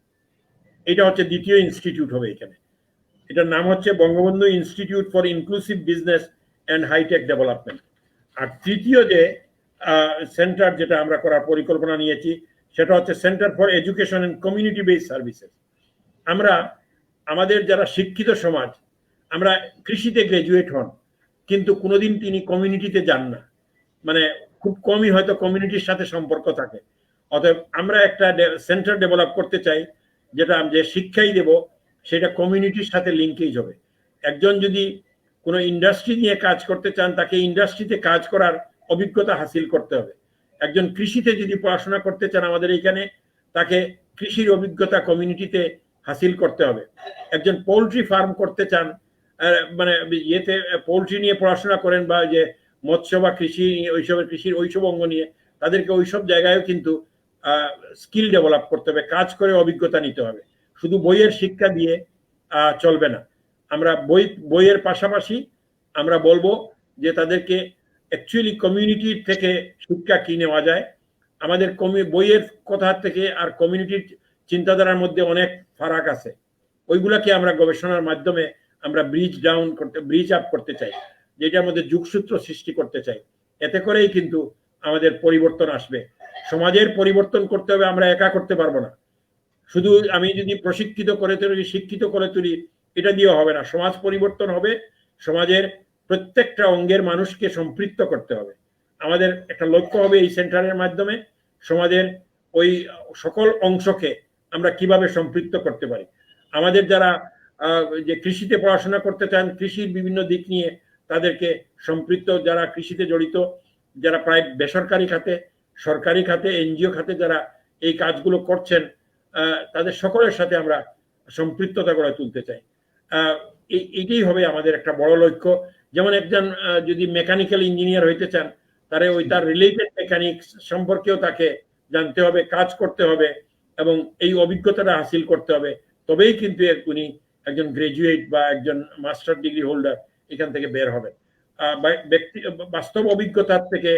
এটা হচ্ছে দ্বিতীয় ইনস্টিটিউট হবে এখানে। এটার নাম হচ্ছে Bangabandhu institute for inclusive business and hi-tech development. আর তৃতীয় যে সেন্টার যেটা আমরা করার পরিকল্পনা নিয়েছি, সেটা হচ্ছে centre for education and community based services. আমরা আমাদের যারা শিক্ষিত সমাজ, আমরা কৃষিতে গ্রাজুয়েট হন, কিন্তু কোনোদিন তিনি কমিউনিটিতে যান না, মানে খুব কমই হয়তো কমিউনিটির সাথে সম্পর্ক থাকে। অতএব আমরা একটা সেন্টার ডেভেলপ করতে চাই যেটা যে শিক্ষাই দেব সেটা কমিউনিটির সাথে লিঙ্কেজ হবে। একজন যদি কোনো ইন্ডাস্ট্রি নিয়ে কাজ করতে চান তাকে ইন্ডাস্ট্রিতে কাজ করার অভিজ্ঞতা হাসিল করতে হবে। একজন কৃষিতে যদি পড়াশোনা করতে চান আমাদের এইখানে তাকে কৃষির অভিজ্ঞতা কমিউনিটিতে হাসিল করতে হবে। একজন পোলট্রি ফার্ম করতে চান, মানে ইয়েতে পোলট্রি নিয়ে পড়াশোনা করেন বা যে মৎস্য বা কৃষি ওইসবের কৃষির ওইসব অঙ্গ নিয়ে তাদেরকে ওইসব জায়গায়ও কিন্তু স্কিল ডেভেলপ করতে হবে, কাজ করে অভিজ্ঞতা নিতে হবে। শুধু বইয়ের শিক্ষা দিয়ে চলবে না। আমরা বইয়ের পাশাপাশি আমরা বলবো যে তাদেরকে অ্যাকচুয়ালি কমিউনিটির থেকে শিক্ষা কি নেওয়া যায়। আমাদের বইয়ের কথা থেকে আর কমিউনিটির চিন্তাধারার মধ্যে অনেক ফারাক আছে, ওইগুলাকে আমরা গবেষণার মাধ্যমে আমরা ব্রিজ আপ করতে চাই, যেটার মধ্যে যুগসূত্র সৃষ্টি করতে চাই। এতে করেই কিন্তু আমাদের পরিবর্তন আসবে। সমাজের পরিবর্তন করতে হবে, আমরা একা করতে পারবো না। শুধু আমি যদি প্রশিক্ষিত করে তুলি, শিক্ষিত করে তুলি, এটা দিয়ে হবে না। সমাজ পরিবর্তন হবে, সমাজের প্রত্যেকটা অঙ্গের মানুষকে সম্পৃক্ত করতে হবে। আমাদের একটা লক্ষ্য হবে এই সেন্টারের মাধ্যমে সমাজের ওই সকল অংশকে আমরা কিভাবে সম্পৃক্ত করতে পারি। আমাদের যারা যে কৃষিতে পড়াশোনা করতে চান, কৃষির বিভিন্ন দিক নিয়ে তাদেরকে সম্পৃক্ত, যারা কৃষিতে জড়িত, যারা প্রায় বেসরকারি খাতে, সরকারি খাতে, এনজিও খাতে যারা এই কাজগুলো করছেন, তাদের সকলের সাথে আমরা সম্পৃক্ততা গড়ে তুলতে চাই। এইটাই হবে আমাদের একটা বড় লক্ষ্য। যেমন একজন যদি মেকানিক্যাল ইঞ্জিনিয়ার হইতে চান, তারে ওই তার রিলেটেড মেকানিক্স সম্পর্কেও তাকে জানতে হবে, কাজ করতে হবে এবং এই অভিজ্ঞতাটা হাসিল করতে হবে। তবেই কিন্তু উনি একজন গ্রাজুয়েট বা একজন মাস্টার ডিগ্রি হোল্ডার এখান থেকে বের হবেন। বাস্তব অভিজ্ঞতার থেকে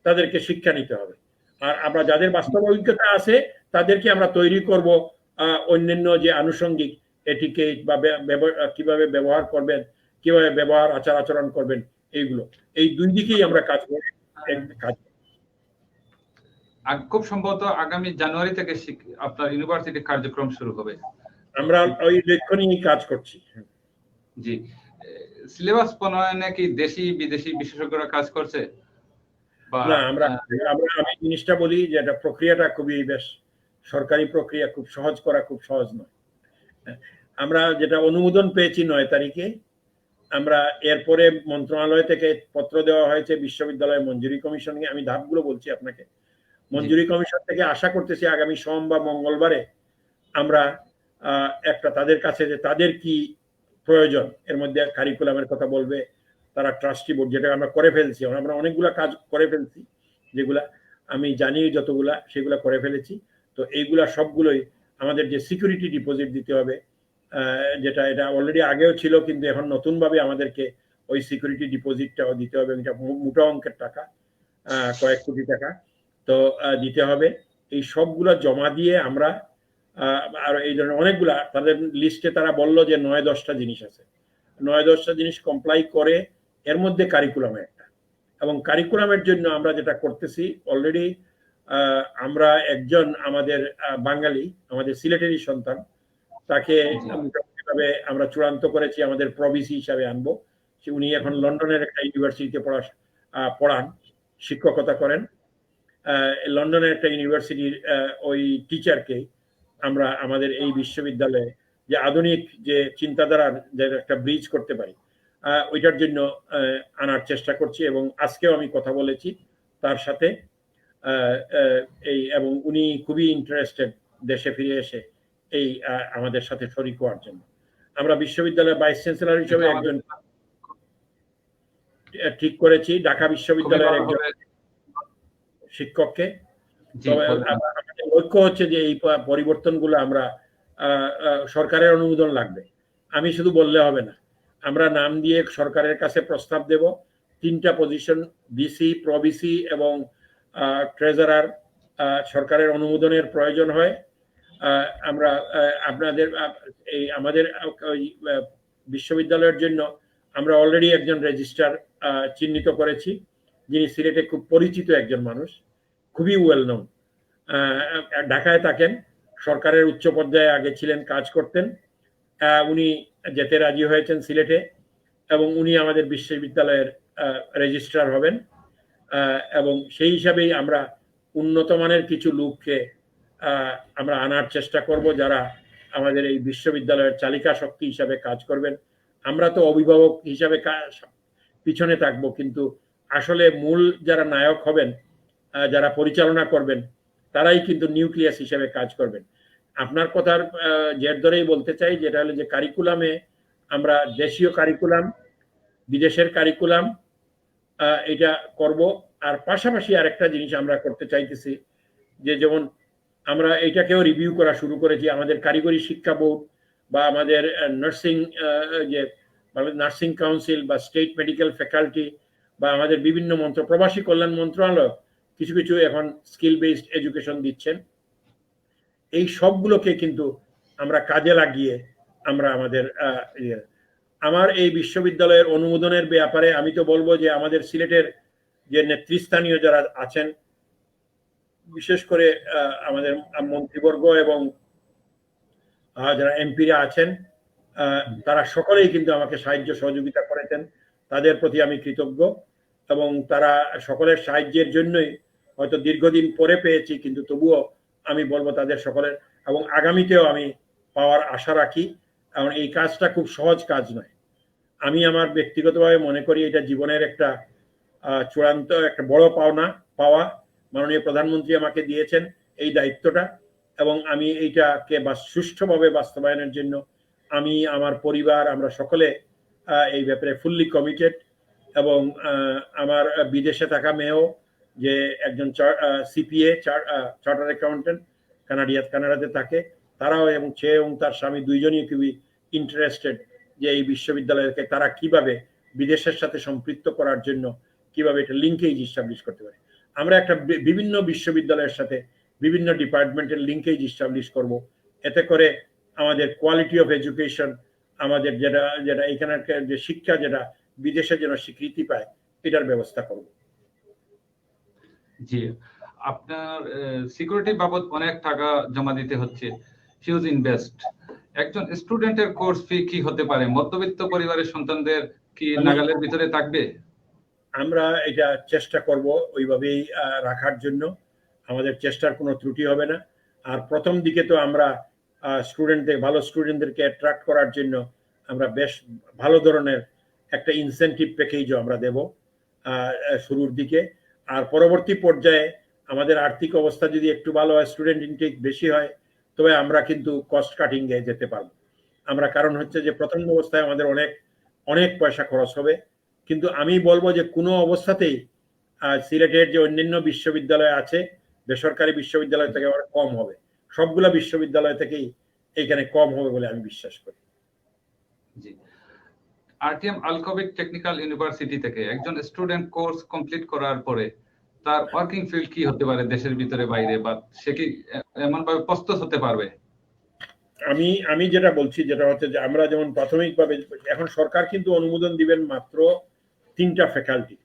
তাদেরকে শিক্ষা নিতে হবে। আর আমরা যাদের বাস্তব অভিজ্ঞতা আছে তাদেরকে আমরা তৈরি করব অন্যান্য যে আনুষঙ্গিক এটিকেট বা কিভাবে ব্যবহার করবেন, কিভাবে ব্যবহার আচার আচরণ করবেন, এইগুলো এই দুই দিকেই আমরা কাজ করি। খুব সম্ভবত আগামী জানুয়ারি থেকে আপনার ইউনিভার্সিটি কার্যক্রম শুরু হবে। আমরা ওই লক্ষ্য নিয়ে কাজ করছি। জি, সিলেবাস প্রণয়নে কি দেশি বিদেশি বিশেষজ্ঞরা কাজ করছে? না, আমি জিনিসটা বলি যে এটা প্রক্রিয়াটা খুবই বেশ সরকারি প্রক্রিয়া, খুব সহজ করা খুব সহজ নয়। আমরা যেটা অনুমোদন পেয়েছি 9 তারিখে, আমরা এরপরে মন্ত্রণালয় থেকে পত্র দেওয়া হয়েছে বিশ্ববিদ্যালয় মঞ্জুরি কমিশনকে। আমি ধাপগুলো বলছি আপনাকে। মঞ্জুরি কমিশন থেকে আশা করতেছি আগামী সোম বা মঙ্গলবারে আমরা একটা তাদের কাছে যে তাদের কি প্রয়োজন, এর মধ্যে কারিকুলামের কথা বলবে, তারা ট্রাস্টি বোর্ড, যেটা আমরা করে ফেলছি, আমরা অনেকগুলা কাজ করে ফেলছি, যেগুলা আমি জানি যতগুলা সেগুলা করে ফেলেছি। তো এইগুলা সবগুলোই আমাদের যে সিকিউরিটি ডিপোজিট দিতে হবে, যেটা এটা অলরেডি আগেও ছিল কিন্তু এখন নতুনভাবে আমাদেরকে ওই সিকিউরিটি ডিপোজিটটাও দিতে হবে। এটা মোটা অঙ্কের টাকা, কয়েক কোটি টাকা তো দিতে হবে। এই সবগুলো জমা দিয়ে আমরা আর এই ধরনের অনেকগুলা তাদের লিস্টে তারা বললো যে 9-10টা জিনিস আছে, 9-10টা জিনিস কমপ্লাই করে এর মধ্যে কারিকুলাম একটা। এবং কারিকুলামের জন্য আমরা যেটা করতেছি অলরেডি, আমরা একজন আমাদের বাঙালি, আমাদের সিলেটেরই সন্তান, তাকে মোটামুটিভাবে আমরা চূড়ান্ত করেছি আমাদের প্রভিসি হিসাবে আনবো। উনি এখন লন্ডনের একটা ইউনিভার্সিটিতে পড়ান, শিক্ষকতা করেন। লন্ডনের একটা ইউনিভার্সিটির ওই টিচারকে আমরা আমাদের এই বিশ্ববিদ্যালয়ে যে আধুনিক যে চিন্তাধারার যে একটা ব্রিজ করতে পারি ওইটার জন্য আনার চেষ্টা করছি। এবং আজকেও আমি কথা বলেছি তার সাথে, এবং উনি খুবই ইন্টারেস্টেড দেশে ফিরে এসে এই আমাদের সাথে শরীক হওয়ার জন্য। আমরা বিশ্ববিদ্যালয়ের ভাইস চ্যান্সেলর হিসেবে একজন ঠিক করেছি, ঢাকা বিশ্ববিদ্যালয়ের একজন শিক্ষককে। তবে আমাদের লক্ষ্য হচ্ছে যে এই পরিবর্তনগুলো আমরা সরকারের অনুমোদন লাগবে। আমি শুধু বললে হবে না, আমরা নাম দিয়ে সরকারের কাছে প্রস্তাব দেব। 3টা পজিশন, ভিসি, প্রভিসি এবং ট্রেজারার, সরকারের অনুমোদনের প্রয়োজন হয়। আমরা আপনাদের এই আমাদের বিশ্ববিদ্যালয়ের জন্য আমরা অলরেডি একজন রেজিস্ট্রার চিহ্নিত করেছি, যিনি সিলেটে খুব পরিচিত একজন মানুষ, খুবই ওয়েল নোন। ঢাকায় থাকেন, সরকারের উচ্চ পর্যায়ে আগে ছিলেন, কাজ করতেন। উনি যেতে রাজি হয়েছেন সিলেটে। এবং উনি আমাদের বিশ্ববিদ্যালয়ের রেজিস্ট্রার হবেন, এবং সেই হিসাবেই আমরা উন্নত মানের কিছু লোককে আমরা আনার চেষ্টা করব, যারা আমাদের এই বিশ্ববিদ্যালয়ের চালিকা শক্তি হিসাবে কাজ করবেন। আমরা তো অভিভাবক হিসাবে পিছনে থাকবো, কিন্তু আসলে মূল যারা নায়ক হবেন, যারা পরিচালনা করবেন, তারাই কিন্তু নিউক্লিয়াস হিসেবে কাজ করবেন। আপনার কথার জের ধরেই বলতে চাই, যেটা হলো যে কারিকুলামে আমরা দেশীয় কারিকুলাম, বিদেশের কারিকুলাম এটা করব। আর পাশাপাশি আরেকটা জিনিস আমরা করতে চাইতেছি, যে যেমন আমরা এটাকেও রিভিউ করা শুরু করেছি। আমাদের কারিগরি শিক্ষা বোর্ড বা আমাদের নার্সিং যে নার্সিং কাউন্সিল বা স্টেট মেডিকেল ফ্যাকাল্টি বা আমাদের বিভিন্ন প্রবাসী কল্যাণ মন্ত্রণালয় কিছু কিছু এখন স্কিল বেসড এডুকেশন দিচ্ছেন। এই সবগুলোকে কিন্তু আমরা কাজে লাগিয়ে আমরা আমাদের আমার এই বিশ্ববিদ্যালয়ের অনুমোদনের ব্যাপারে আমি তো বলবো যে আমাদের সিলেটের যে নেতৃস্থানীয় যারা আছেন, বিশেষ করে আমাদের মন্ত্রীবর্গ এবং যারা এমপিরা আছেন, তারা সকলেই কিন্তু আমাকে সাহায্য সহযোগিতা করেছেন। তাদের প্রতি আমি কৃতজ্ঞ, এবং তারা সকলের সাহায্যের জন্যই হয়তো দীর্ঘদিন পরে পেয়েছি, কিন্তু তবুও আমি বলবো তাদের সকলের, এবং আগামীতেও আমি পাওয়ার আশা রাখি। কারণ এই কাজটা খুব সহজ কাজ নয়। আমি আমার ব্যক্তিগতভাবে মনে করি এটা জীবনের একটা চূড়ান্ত একটা বড় পাওয়া। মাননীয় প্রধানমন্ত্রী আমাকে দিয়েছেন এই দায়িত্বটা, এবং আমি এইটাকে সুষ্ঠুভাবে বাস্তবায়নের জন্য আমি, আমার পরিবার, আমরা সকলে এই ব্যাপারে ফুললি কমিটেড। এবং আমার বিদেশে থাকা মেয়েও, যে একজন সিপিএ চার্টার অ্যাকাউন্টেন্ট কানাডাতে থাকে, তারাও এবং সে এবং তার স্বামী দুইজনই খুবই ইন্টারেস্টেড যে এই বিশ্ববিদ্যালয়কে তারা কিভাবে বিদেশের সাথে সম্পৃক্ত করার জন্য কিভাবে এটা লিঙ্কেজ ইস্টাবলিশ করতে পারে। আমরা একটা বিভিন্ন বিশ্ববিদ্যালয়ের সাথে বিভিন্ন ডিপার্টমেন্টের লিঙ্কেজ ইস্টাবলিশ করব। এতে করে আমাদের কোয়ালিটি অফ এডুকেশন, আমাদের যেটা এখানকার যে শিক্ষা, যেটা বিদেশে যেন স্বীকৃতি পায়, এটার ব্যবস্থা করব। জি, আপনার সিকিউরিটি বাবদ অনেক টাকা জমা দিতে হচ্ছে, হিউজ ইনভেস্ট। একজন স্টুডেন্টের কোর্স ফি কি হতে পারে? মধ্যবিত্ত পরিবারের সন্তানদের কি নাগালের ভিতরে থাকবে? আমরা এটা চেষ্টা করব ওইভাবেই রাখার জন্য। আমাদের চেষ্টার কোনো ত্রুটি হবে না। আর প্রথম দিকে তো আমরা ভালো স্টুডেন্টদেরকে অ্যাট্রাক্ট করার জন্য আমরা বেশ ভালো ধরনের একটা ইনসেন্টিভ প্যাকেজও আমরা দেব শুরুর দিকে। আর পরবর্তী পর্যায়ে আমাদের আর্থিক অবস্থা যদি একটু ভালো হয়, স্টুডেন্ট ইনটেক বেশি হয়, তবে আমরা কিন্তু কস্ট কাটিং এ যেতে পারবো। আমরা, কারণ হচ্ছে যে প্রথম অবস্থায় আমাদের অনেক অনেক পয়সা খরচ হবে, কিন্তু আমি বলবো যে কোনো অবস্থাতেই সিলেটের যে অন্যান্য বিশ্ববিদ্যালয় আছে, বেসরকারি বিশ্ববিদ্যালয় থেকে আবার কম হবে। সবগুলা বিশ্ববিদ্যালয় থেকেই এখানে কম হবে বলে আমি বিশ্বাস করি। জি, আরটিএম আল-কবির টেকনিক্যাল ইউনিভার্সিটি থেকে একজন স্টুডেন্ট কোর্স কমপ্লিট করার পরে তার ওয়ার্কিং ফিল্ড কি হতে পারে, দেশের ভিতরে বাইরে, বা সে কি এমন ভাবে প্রস্তুত হতে পারবে? আমি যেটা বলছি, যেটা হচ্ছে যে আমরা যেমন প্রাথমিকভাবে, এখন সরকার কিন্তু অনুমোদন দিবেন মাত্র 3টা ফ্যাকাল্টি।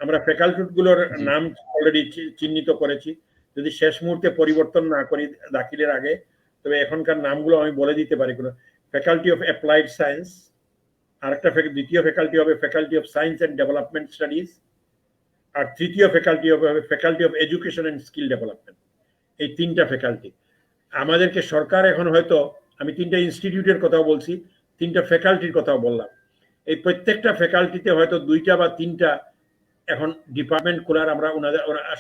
আমরা ফ্যাকাল্টি গুলোর নাম অলরেডি চিহ্নিত করেছি। যদি শেষ মুহূর্তে পরিবর্তন না করি দাখিলের আগে, তবে এখনকার নামগুলো আমি বলে দিতে পারি। কোনো ফ্যাকাল্টি অফ অ্যাপ্লাইড সায়েন্স, আরেকটা দ্বিতীয় ফ্যাকাল্টি হবে faculty of science and development studies, আর তৃতীয় ফ্যাকাল্টি হবে faculty of education and skill development. এই 3টা ফ্যাকাল্টি আমাদেরকে সরকার এখন হয়তো, আমি 3টা ইনস্টিটিউটের কথাও বলছি, 3টা ফ্যাকাল্টির কথাও বললাম, এই প্রত্যেকটা ফ্যাকাল্টিতে হয়তো 2টা বা 3টা এখন ডিপার্টমেন্ট খোলার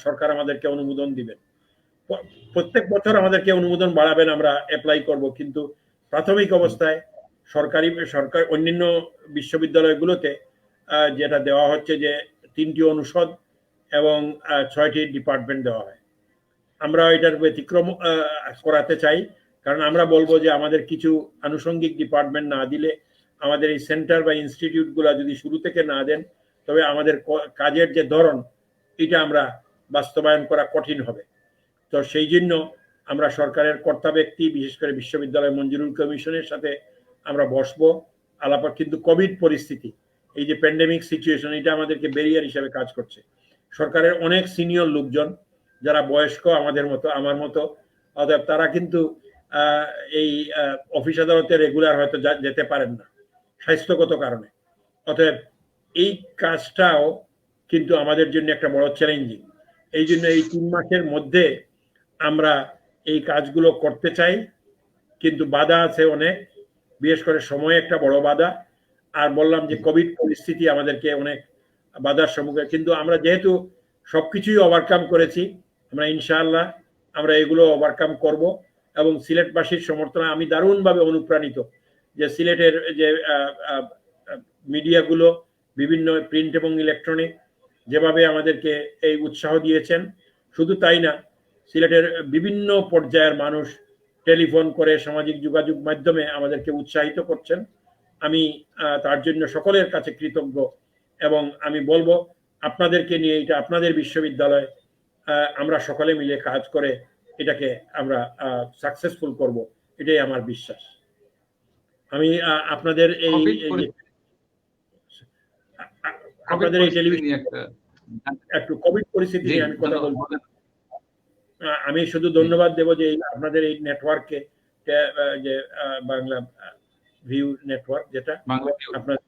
সরকার আমাদেরকে অনুমোদন দিবেন। প্রত্যেক বছর আমাদেরকে অনুমোদন বাড়াবেন, আমরা অ্যাপ্লাই করব। কিন্তু প্রাথমিক অবস্থায় সরকার অন্যান্য বিশ্ববিদ্যালয়গুলোতে যেটা দেওয়া হচ্ছে যে 3টি অনুষদ এবং 6টি ডিপার্টমেন্ট দেওয়া হয়। আমরা এটার ব্যতিক্রম করাতে চাই, কারণ আমরা বলবো যে আমাদের কিছু আনুষঙ্গিক ডিপার্টমেন্ট না দিলে, আমাদের এই সেন্টার বা ইনস্টিটিউট গুলা যদি শুরু থেকে না দেন, তবে আমাদের কাজের যে ধরন, এটা আমরা বাস্তবায়ন করা কঠিন হবে। তো সেই জন্য আমরা সরকারের কর্তা ব্যক্তি, বিশেষ করে বিশ্ববিদ্যালয় মঞ্জুরুল কমিশনের সাথে আমরা বসবো আলাপ। কিন্তু কোভিড পরিস্থিতি, এই যে প্যান্ডেমিক সিচুয়েশন, এটা আমাদেরকে ব্যারিয়ার হিসেবে কাজ করছে। সরকারের অনেক সিনিয়র লোকজন যারা বয়স্ক, আমাদের মতো, আমার মতো, অতএব তারা কিন্তু এই অফিস আদালতে রেগুলার হয়তো যেতে পারেন না স্বাস্থ্যগত কারণে। অতএব এই কাজটাও কিন্তু আমাদের জন্য একটা বড় চ্যালেঞ্জিং। এই জন্য এই 3 মাসের মধ্যে আমরা এই কাজগুলো করতে চাই, কিন্তু বাধা আছে অনেক, বিশেষ করে সময় একটা বড় বাধা। আর বললাম যে কোভিড পরিস্থিতি আমাদেরকে অনেক বাধার সম্মুখীন, কিন্তু আমরা যেহেতু সবকিছুই ওভারকাম করেছি, আমরা ইনশাআল্লাহ আমরা এগুলো ওভারকাম করব। এবং সিলেটবাসীর সমর্থনে আমি দারুণভাবে অনুপ্রাণিত যে সিলেটের যে মিডিয়াগুলো, বিভিন্ন প্রিন্ট এবং ইলেকট্রনিক, যেভাবে আমাদেরকে এই উৎসাহ দিয়েছেন। শুধু তাই না, সিলেটের বিভিন্ন পর্যায়ের মানুষ টেলিফোন করে, সামাজিক যোগাযোগ মাধ্যমে আমাদেরকে উৎসাহিত করছেন। আমি তার জন্য সকলের কাছে কৃতজ্ঞ। এবং আমি বলবো আপনাদেরকে নিয়ে, এটা আপনাদের বিশ্ববিদ্যালয়, আমরা সকলে মিলে কাজ করে এটাকে আমরা সাকসেসফুল করব, এটাই আমার বিশ্বাস। আমি আপনাদের এই টেলিভিশন একটু কোভিড পরিস্থিতি নিয়ে আমি কথা বলবো। আমি শুধু ধন্যবাদ দেব যে আপনাদের এই নেটওয়ার্ককে, যে বাংলা ভিউ নেটওয়ার্ক, যেটা আপনার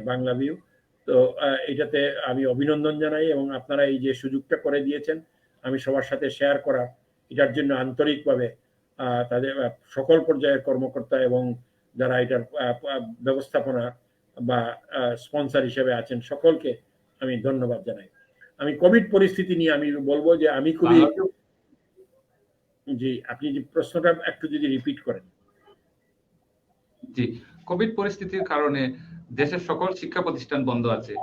বাংলা ভিউ, তো এটাতে আমি অভিনন্দন জানাই। এবং আপনারা এই যে সুযোগটা করে দিয়েছেন আমি সবার সাথে শেয়ার করার, এটার জন্য আন্তরিকভাবে তাদের সকল পর্যায়ের কর্মকর্তা এবং যারা এটার ব্যবস্থাপনা বা স্পন্সর হিসেবে আছেন সকলকে আমি ধন্যবাদ জানাই। আমি কোভিড পরিস্থিতি নিয়ে আমি বলবো যে আমি খুবই, জি আপনি যে প্রশ্নটা একটু যদি রিপিট করেন। জি, কোভিড পরিস্থিতির কারণে দেশের সকল শিক্ষা প্রতিষ্ঠান বন্ধ আছে।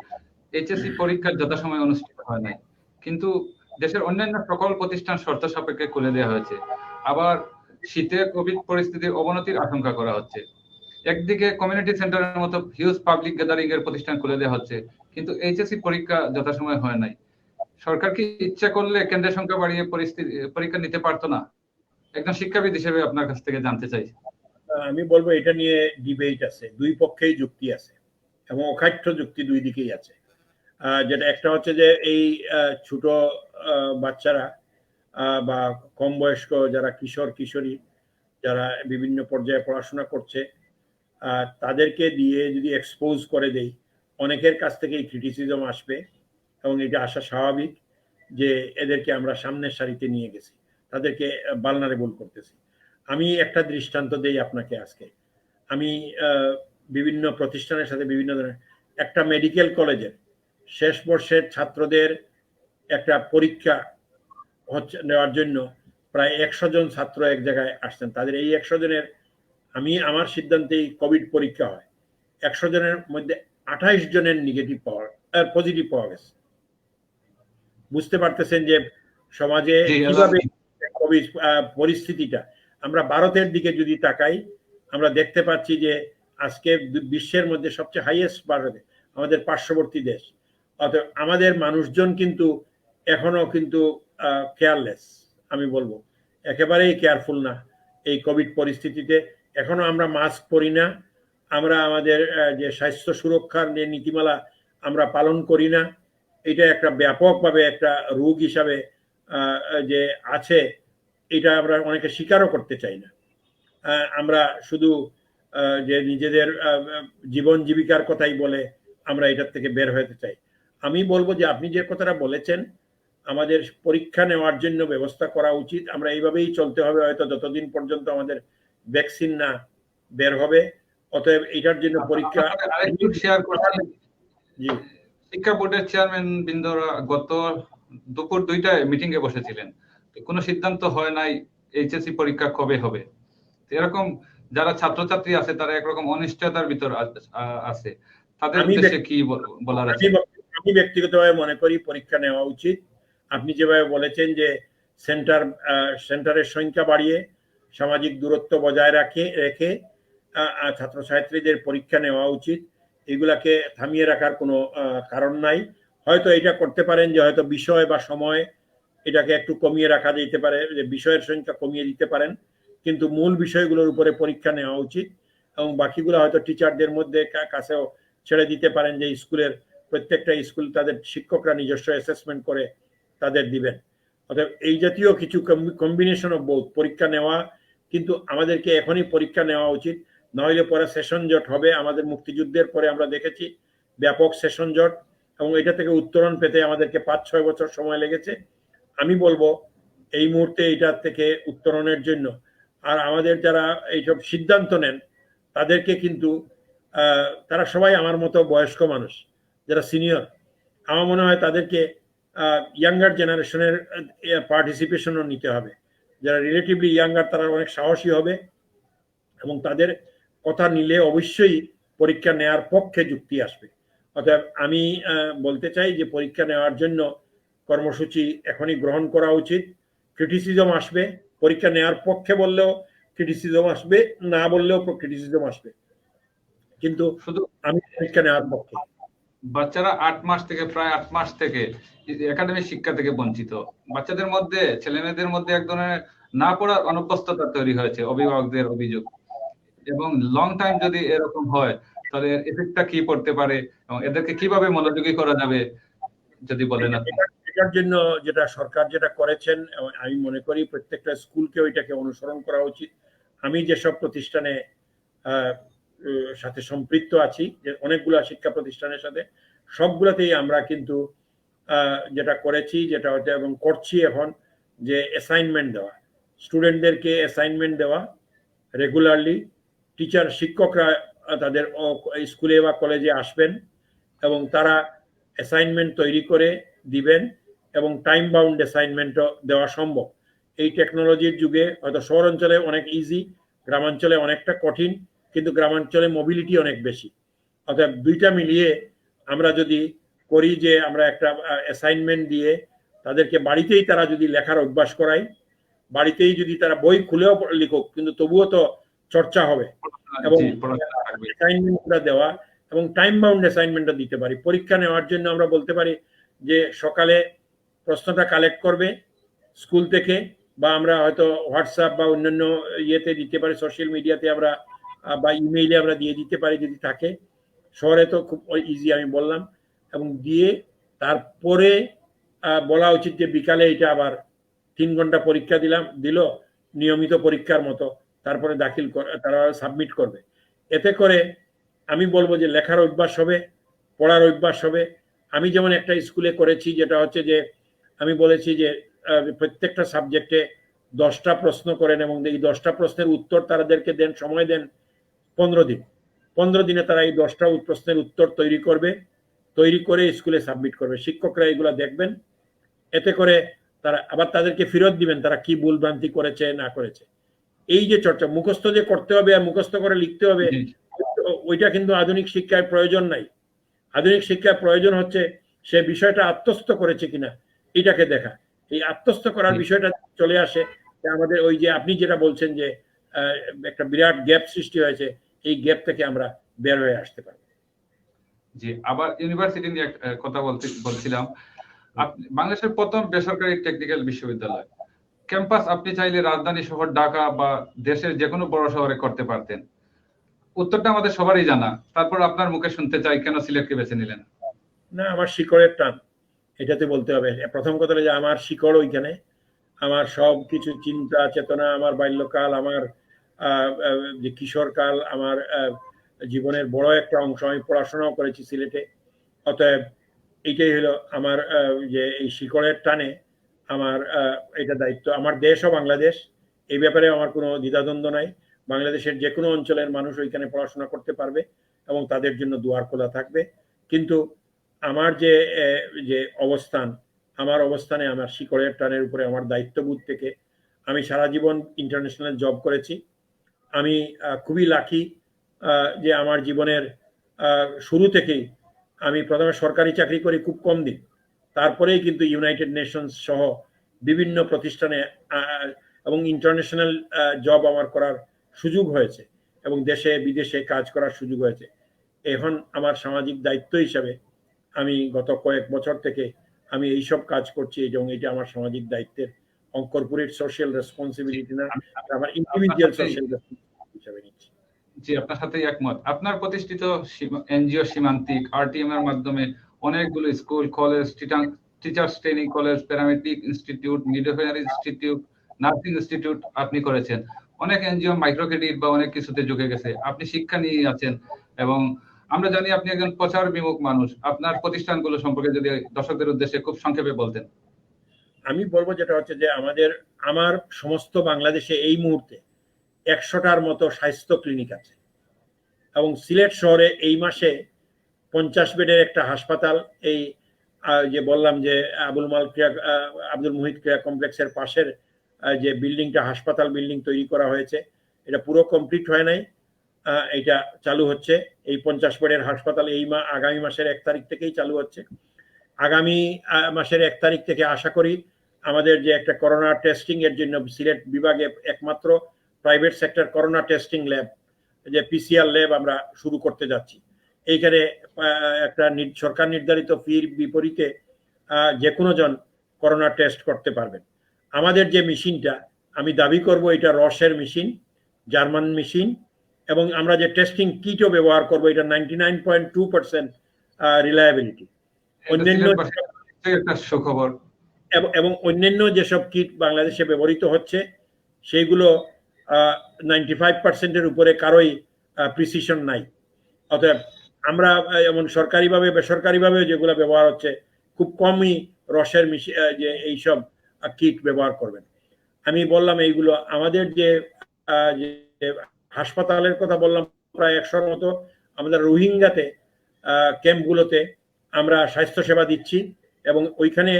এইচএসসি পরীক্ষা যথাসময়ে অনুষ্ঠিত হয় নাই, কিন্তু দেশের অন্যান্য সকল প্রতিষ্ঠান শর্ত সাপেক্ষে খুলে দেওয়া হয়েছে। আবার শীতে কোভিড পরিস্থিতির অবনতির আশঙ্কা করা হচ্ছে। একদিকে কমিউনিটি সেন্টারের মতো হিউজ পাবলিক গ্যাদারিং এর প্রতিষ্ঠান খুলে দেওয়া হচ্ছে, কিন্তু এইচএসসি পরীক্ষা যথাসময়ে হয় নাই। সরকার কি ইচ্ছা করলে কেন্দ্রের সংখ্যা বাড়িয়ে পরীক্ষা নিতে পারতো না? একজন শিক্ষাবিদ হিসেবে আপনার কাছ থেকে জানতে চাই। আমি বলবো এটা নিয়ে ডিবেট আছে, দুই পক্ষেই যুক্তি আছে এবং অখাট্য যুক্তি দুই দিকেই আছে। যেটা একটা হচ্ছে যে এই ছোট বাচ্চারা বা কম বয়স্ক যারা কিশোর কিশোরী, যারা বিভিন্ন পর্যায়ে পড়াশোনা করছে, তাদেরকে দিয়ে যদি এক্সপোজ করে দেই, অনেকের কাছ থেকে এই ক্রিটিসিজম আসবে এবং এটা আসা স্বাভাবিক যে এদেরকে আমরা সামনের সারিতে নিয়ে গেছি, তাদেরকে ভালনারেবল করতেছি। আমি একটা দৃষ্টান্ত দেই আপনাকে আজকে। আমি বিভিন্ন প্রতিষ্ঠানের সাথে বিভিন্ন ধরনের, একটা মেডিকেল কলেজের শেষ বর্ষের ছাত্রদের একটা পরীক্ষা হচ্ছে নেওয়ার জন্য প্রায় 100 জন ছাত্র এক জায়গায় আসছেন। তাদের এই 100 জনের, আমি আমার সিদ্ধান্তেই কোভিড পরীক্ষা হয়, 100 জনের মধ্যে 28 জনের নেগেটিভ পজিটিভ পাওয়া গেছে। বুঝতে পারতেছেন যে সমাজে কিভাবে কোভিড পরিস্থিতিটা। আমরা ভারতের দিকে যদি তাকাই, আমরা দেখতে পাচ্ছি যে আজকে বিশ্বের মধ্যে সবচেয়ে হাইয়েস্ট ভারতে, আমাদের পার্শ্ববর্তী দেশ। অতএব আমাদের মানুষজন কিন্তু এখনো কিন্তু কেয়ারলেস, আমি বলবো একেবারেই কেয়ারফুল না এই কোভিড পরিস্থিতিতে। এখনো আমরা মাস্ক পরি না, আমরা আমাদের যে স্বাস্থ্য সুরক্ষার যে নীতিমালা আমরা পালন করি না। এটা একটা ব্যাপকভাবে একটা রোগ হিসাবে যে আছে, এটা আমরা অনেকে স্বীকারও করতে চাই না। আমরা শুধু যে নিজেদের জীবন জীবিকার কথাই বলে আমরা এটার থেকে বের হতে চাই। আমি বলবো যে আপনি যে কথাটা বলেছেন, আমাদের পরীক্ষা নেওয়ার জন্য ব্যবস্থা করা উচিত। আমরা এইভাবেই চলতে হবে হয়তো যতদিন পর্যন্ত আমাদের ভ্যাকসিন না বের হবে। অতএব এটার জন্য পরীক্ষা শেয়ার করছি। শিক্ষা বোর্ডের চেয়ারম্যান বৃন্দরা গত দুপুর 2টায় মিটিং এ বসেছিলেন, কোনো সিদ্ধান্ত হয় নাই এইচএসসি পরীক্ষা কবে হবে। এরকম যারা ছাত্রছাত্রী আছে তারা একরকম অনিশ্চয়তার ভিতর আছে, তাদের উদ্দেশ্যে কি বলার আছে? আমি ব্যক্তিগতভাবে মনে করি পরীক্ষা নেওয়া উচিত। আপনি যেভাবে বলেছেন যে সেন্টারের সংখ্যা বাড়িয়ে সামাজিক দূরত্ব বজায় রেখে ছাত্রছাত্রীদের পরীক্ষা নেওয়া উচিত। এগুলাকে থামিয়ে রাখার কোনো কারণ নাই। হয়তো এটা করতে পারেন যে হয়তো বিষয় বা সময় এটাকে একটু কমিয়ে রাখা যেতে পারে, যে বিষয়ের সংখ্যা কমিয়ে দিতে পারেন, কিন্তু মূল বিষয়গুলোর উপরে পরীক্ষা নেওয়া উচিত। এবং বাকিগুলো হয়তো টিচারদের মধ্যে কাছেও ছেড়ে দিতে পারেন, যে স্কুলের প্রত্যেকটা স্কুল তাদের শিক্ষকরা নিজস্ব অ্যাসেসমেন্ট করে তাদের দিবেন। অর্থাৎ এই জাতীয় কিছু কম্বিনেশন অফ বোথ পরীক্ষা নেওয়া, কিন্তু আমাদেরকে এখনই পরীক্ষা নেওয়া উচিত নইলে পরে সেশন জট হবে। আমাদের মুক্তিযুদ্ধের পরে আমরা দেখেছি ব্যাপক সেশন জট, এবং এটা থেকে উত্তরণ পেতে আমাদেরকে 5-6 বছর সময় লেগেছে। আমি বলবো এই মুহূর্তে এইটার থেকে উত্তরণের জন্য, আর আমাদের যারা এইসব সিদ্ধান্ত নেন তাদেরকে কিন্তু তারা সবাই আমার মতো বয়স্ক মানুষ, যারা সিনিয়র, আমার মনে হয় তাদেরকে ইয়াঙ্গার জেনারেশনের পার্টিসিপেশনও নিতে হবে। যারা রিলেটিভলি ইয়াঙ্গার তারা অনেক সাহসী হবে, এবং তাদের কথা নিলে অবশ্যই পরীক্ষা নেওয়ার পক্ষে যুক্তি আসবে। অতএব আমি বলতে চাই যে পরীক্ষা নেওয়ার জন্য কর্মসূচি এখনই গ্রহণ করা উচিত। ক্রিটিসিজম আসবে, পরীক্ষা নেওয়ার পক্ষে বললেও ক্রিটিসিজম আসবে, না বললেও ক্রিটিসিজম আসবে, কিন্তু শুধু আমি পরীক্ষা নেওয়ার পক্ষে। বাচ্চারা 8 মাস থেকে প্রায় 8 মাস থেকে একাডেমিক শিক্ষা থেকে বঞ্চিত। বাচ্চাদের মধ্যে, ছেলেমেয়েদের মধ্যে এক ধরনের না পড়ার অনুপস্থতা তৈরি হয়েছে, অভিভাবকদের অভিযোগ। এবং লং টাইম যদি এরকম হয় তাহলে এফেক্টটা কি পড়তে পারে এবং এদেরকে কিভাবে মনোযোগী করা যাবে যদি বলেন আপনি। এটার জন্য যেটা সরকার যেটা করেছেন, আমি মনে করি প্রত্যেকটা স্কুলকে ওইটাকে অনুসরণ করা উচিত। আমি যেসব প্রতিষ্ঠানে সাথে সম্পৃক্ত আছি, যে অনেকগুলো শিক্ষা প্রতিষ্ঠানের সাথে, সবগুলোতেই আমরা কিন্তু যেটা করেছি, যেটা হচ্ছে এবং করছি এখন, যে অ্যাসাইনমেন্ট দেওয়া, স্টুডেন্টদেরকে অ্যাসাইনমেন্ট দেওয়া রেগুলারলি। টিচার, শিক্ষকরা তাদের স্কুলে বা কলেজে আসবেন এবং তারা অ্যাসাইনমেন্ট তৈরি করে দিবেন, এবং টাইম বাউন্ড অ্যাসাইনমেন্টও দেওয়া সম্ভব। এই টেকনোলজির যুগে হয়তো শহর অঞ্চলে অনেক ইজি, গ্রামাঞ্চলে অনেকটা কঠিন, কিন্তু গ্রামাঞ্চলে মোবিলিটি অনেক বেশি। অর্থাৎ দুইটা মিলিয়ে আমরা যদি করি যে আমরা একটা অ্যাসাইনমেন্ট দিয়ে তাদেরকে বাড়িতেই তারা যদি লেখার অভ্যাস করাই, বাড়িতেই যদি তারা বই খুলেও লিখুক, কিন্তু তবুও তো চর্চা হবে, এবং অ্যাসাইনমেন্টটা দেওয়া এবং টাইম বাউন্ড অ্যাসাইনমেন্টটা দিতে পারি। পরীক্ষা নেওয়ার জন্য আমরা বলতে পারি যে সকালে প্রশ্নটা কালেক্ট করবে স্কুল থেকে, বা আমরা হয়তো হোয়াটসঅ্যাপ বা অন্যান্য ইয়েতে দিতে পারি, সোশ্যাল মিডিয়াতে আমরা বা ইমেইলে আমরা দিয়ে দিতে পারি যদি থাকে। শহরে তো খুব ইজি আমি বললাম, এবং দিয়ে তারপরে বলা উচিত যে বিকালে এটা আবার 3 ঘন্টা পরীক্ষা দিল নিয়মিত পরীক্ষার মতো, তারপরে দাখিল তারা সাবমিট করবে। এতে করে আমি বলবো যে লেখার অভ্যাস হবে, পড়ার অভ্যাস হবে। আমি যেমন একটা স্কুলে করেছি, যেটা হচ্ছে যে আমি বলেছি যে প্রত্যেকটা সাবজেক্টে 10টা প্রশ্ন করেন, এবং এই 10টা প্রশ্নের উত্তর তাদেরকে দেন, সময় দেন 15 দিন। 15 দিনে তারা এই 10টা প্রশ্নের উত্তর তৈরি করবে, তৈরি করে স্কুলে সাবমিট করবে। শিক্ষকরা এগুলা দেখবেন, এতে করে তারা আবার তাদেরকে ফেরত দিবেন তারা কি ভুলভ্রান্তি করেছে না করেছে। এই যে চর্চা, মুখস্থ যে করতে হবে আর মুখস্থ করে লিখতে হবে, ওইটা কিন্তু আধুনিক শিক্ষায় প্রয়োজন নাই। আধুনিক শিক্ষায় প্রয়োজন হচ্ছে সে বিষয়টা আত্মস্থ করেছে কিনা এটাকে দেখা। এই আত্মস্থ করার বিষয়টা চলে আসে, আমাদের ওই যে আপনি যেটা বলছেন যে একটা বিরাট গ্যাপ সৃষ্টি হয়েছে, এই গ্যাপ থেকে আমরা বের হয়ে আসতে পারবো। জি, আবার ইউনিভার্সিটি নিয়ে কথা বলছিলাম। বাংলাদেশের প্রথম বেসরকারি টেকনিক্যাল বিশ্ববিদ্যালয় ক্যাম্পাস আপনি চাইলে রাজধানী শহর ঢাকা বা দেশের যে কোনো বড় শহরে করতে পারতেন। উত্তরটা আমাদের সবারই জানা, তারপর আপনার মুখে শুনতে চাই কেন সিলেটকে বেছে নিলেন? না, আমার শিকড়ের টান, এটাতে বলতে হবে। প্রথম কথা হলো যে আমার শিকড় ওইখানে, আমার সব কিছু চিন্তা চেতনা, আমার বাল্যকাল, আমার যে কিশোরকাল, আমার জীবনের বড় একটা অংশ, আমি পড়াশোনাও করেছি সিলেটে। অতএব এইটাই হলো আমার যে এই শিকড়ের টানে আমার এটা দায়িত্ব। আমার দেশও বাংলাদেশ, এই ব্যাপারে আমার কোনো দ্বিধাদ্বন্দ্ব নাই। বাংলাদেশের যে কোনো অঞ্চলের মানুষ ওইখানে পড়াশোনা করতে পারবে এবং তাদের জন্য দুয়ার খোলা থাকবে। কিন্তু আমার যে অবস্থান, আমার অবস্থানে আমার শিকড়ের টানের উপরে আমার দায়িত্ববোধ থেকে আমি সারা জীবন ইন্টারন্যাশনাল জব করেছি। আমি খুবই লাকি যে আমার জীবনের শুরু থেকেই আমি প্রথমে সরকারি চাকরি করি খুব কম দিন, তারপরেই কিন্তু ইউনাইটেড নেশনস সহ বিভিন্ন প্রতিষ্ঠানে এবং ইন্টারন্যাশনাল জব আমার করার সুযোগ হয়েছে, এবং দেশে বিদেশে কাজ করার সুযোগ হয়েছে। এখন আমার সামাজিক দায়িত্ব হিসাবে আমি গত কয়েক বছর থেকে আমি এইসব কাজ করছি, এবং এটা আমার সামাজিক দায়িত্বের কর্পোরেট সোশ্যাল রেসপন্সিবিলিটি না, আমার ইন্ডিভিজুয়াল সোশ্যাল রেসপন্সিবিলিটি হিসাবে নিচ্ছি। জি, আপনার সাথে একমত। আপনার প্রতিষ্ঠিত এনজিও সীমান্তিক আরটিএম এর মাধ্যমে অনেকগুলো school, college, teachers training college, paramedic institute, midwifery institute, nursing institute আপনি করেছেন। অনেক এনজিও মাইক্রো ক্রেডিট বা অনেক কিছুতে ঝুঁকে গেছে। আপনি শিক্ষা নিয়ে আছেন এবং আমরা জানি আপনি একজন প্রচার বিমুখ মানুষ। আপনার প্রতিষ্ঠানগুলো সম্পর্কে যদি দর্শকদের উদ্দেশ্যে খুব সংক্ষেপে বলতেন। আমি বলবো যেটা হচ্ছে যে আমার সমস্ত বাংলাদেশে এই মুহূর্তে 100টার মতো স্বাস্থ্য ক্লিনিক আছে এবং সিলেট শহরে এই মাসে 50 বেডের একটা হাসপাতাল, এই যে বললাম যে আব্দুল মুহিত ক্রিয়া কমপ্লেক্সের পাশের যে বিল্ডিংটা হাসপাতাল বিল্ডিং তৈরি করা হয়েছে, এটা পুরো কমপ্লিট হয় নাই, এটা চালু হচ্ছে। এই 50 বেডের হাসপাতাল আগামী মাসের 1 তারিখ থেকেই চালু হচ্ছে। আগামী মাসের 1 তারিখ থেকে আশা করি আমাদের যে একটা করোনা টেস্টিং এর জন্য সিলেট বিভাগে একমাত্র private sector corona testing lab, যে পিসিআর ল্যাব আমরা শুরু করতে যাচ্ছি। এইখানে একটা সরকার নির্ধারিত ফির বিপরীতে যে কোনো জন করোনা টেস্ট করতে পারবেন। আমাদের যে মেশিনটা, আমি দাবি করব এটা রসের মেশিন, জার্মান মেশিন, এবং আমরা যে টেস্টিং কিটও ব্যবহার করব এটা 99.2% রিলায়েবিলিটি। অন্যান্য একটা সুখবর এবং অন্যান্য যেসব কিট বাংলাদেশে ব্যবহৃত হচ্ছে সেইগুলো 95%-এর উপরে কারোই প্রিসিশন নাই। অতএব আমরা এমন সরকারিভাবে বেসরকারিভাবে যেগুলো ব্যবহার হচ্ছে খুব কমই রসের যে এইসব কিট ব্যবহার করবেন। আমি বললাম এইগুলো আমাদের যে হাসপাতালের কথা বললাম, প্রায় 100-র মতো আমাদের রোহিঙ্গাতে ক্যাম্পগুলোতে আমরা স্বাস্থ্যসেবা দিচ্ছি এবং ওইখানে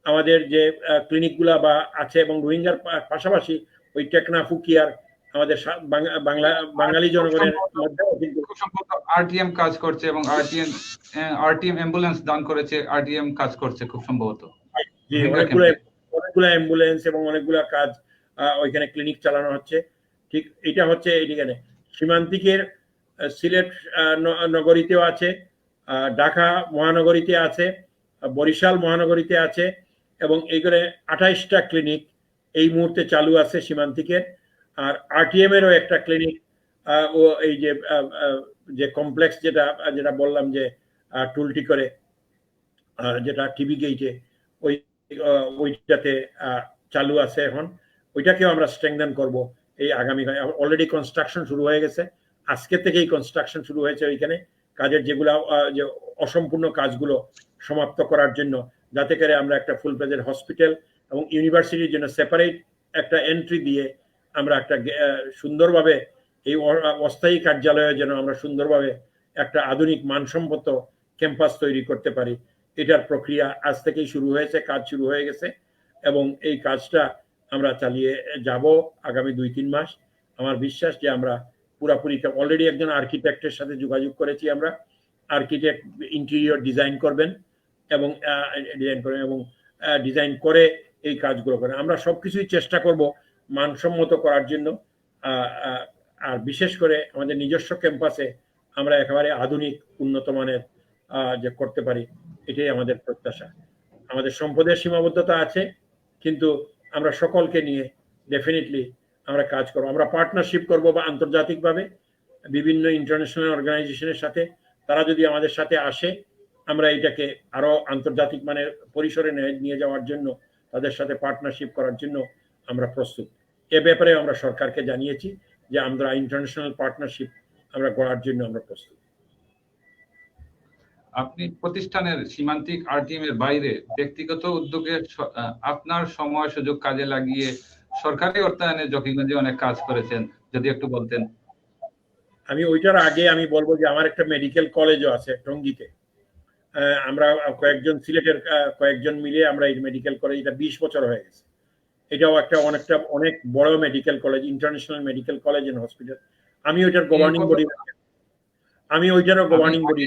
আমাদের যে ক্লিনিকগুলা বা আছে এবং রোহিঙ্গার পাশাপাশি ওই টেকনা ফুকিয়ার আমাদের বাঙালি জনগণের মধ্যে খুব সম্ভবত আরটিএম কাজ করছে এবং আরটিএম অ্যাম্বুলেন্স দান করেছে, আরটিএম কাজ করছে খুব সম্ভবত। অনেকগুলো অ্যাম্বুলেন্স এবং অনেকগুলো কাজ ওইখানে ক্লিনিক চালানো হচ্ছে। ঠিক এটা হচ্ছে এইখানে সীমান্তিকের সিলেট নগরীতেও আছে, ঢাকা মহানগরীতে আছে, বরিশাল মহানগরীতে আছে এবং এইখানে 28টা ক্লিনিক এই মুহূর্তে চালু আছে সীমান্তিকের। আর আরটিএম এরও একটা ক্লিনিক, ও এই যে কমপ্লেক্স যেটা বললাম যে টুলটি করে যেটা টিভি গেইটে ওইটাতে চালু আছে এখন, ওইটাকেও আমরা স্ট্রেংথেন করব এই আগামী। অলরেডি কনস্ট্রাকশন শুরু হয়ে গেছে, আজকে থেকেই কনস্ট্রাকশন শুরু হয়েছে ওইখানে কাজের যেগুলো যে অসম্পূর্ণ কাজগুলো সমাপ্ত করার জন্য, যাতে করে আমরা একটা ফুল প্লেজের হসপিটাল এবং ইউনিভার্সিটির জন্য সেপারেট একটা এন্ট্রি দিয়ে আমরা একটা সুন্দরভাবে এই অস্থায়ী কার্যালয়ে যেন আমরা সুন্দরভাবে একটা আধুনিক মানসম্মত ক্যাম্পাস তৈরি করতে পারি। এটার প্রক্রিয়া আজ থেকেই শুরু হয়েছে, কাজ শুরু হয়ে গেছে এবং এই কাজটা আমরা চালিয়ে যাব আগামী 2-3 মাস। আমার বিশ্বাস যে আমরা পুরাপুরি, অলরেডি একজন আর্কিটেক্টের সাথে যোগাযোগ করেছি আমরা, আর্কিটেক্ট ইন্টেরিয়র ডিজাইন করবেন এবং ডিজাইন করে এই কাজগুলো করেন। আমরা সবকিছুই চেষ্টা করব মানসম্মত করার জন্য, আর বিশেষ করে আমাদের নিজস্ব ক্যাম্পাসে আমরা একেবারে আধুনিক উন্নত মানের যে করতে পারি, এটাই আমাদের প্রত্যাশা। আমাদের সম্পদের সীমাবদ্ধতা আছে, কিন্তু আমরা সকলকে নিয়ে ডেফিনেটলি আমরা কাজ করব। আমরা পার্টনারশিপ করব বা আন্তর্জাতিকভাবে বিভিন্ন ইন্টারন্যাশনাল অর্গানাইজেশনের সাথে, তারা যদি আমাদের সাথে আসে আমরা এটাকে আরো আন্তর্জাতিক মানের পরিসরে নিয়ে যাওয়ার জন্য, তাদের সাথে পার্টনারশিপ করার জন্য আমরা প্রস্তুত। এ ব্যাপারে আমরা সরকারকে জানিয়েছি যে আমরা ইন্টারন্যাশনাল পার্টনারশিপ আমরা গড়ার জন্য আমরা প্রস্তুত। আপনি প্রতিষ্ঠানের সীমান্তিক আরটিএম এর বাইরে ব্যক্তিগত উদ্যোগে আপনার সময় সুযোগ কাজে লাগিয়ে সরকারি অর্থায়নে জকিগঞ্জে অনেক কাজ করেছেন, যদি একটু বলতেন। আমি ওইটার আগে আমি বলবো যে আমার একটা মেডিকেল কলেজও আছে টঙ্গীতে। আমরা কয়েকজন সিলেটের কয়েকজন মিলে আমরা এই মেডিকেল কলেজ, এটা 20 বছর হয়ে গেছে। এটাও অনেক বড় medical college, international medical college and hospital. আমি ওইটারও গভর্নিং বডি।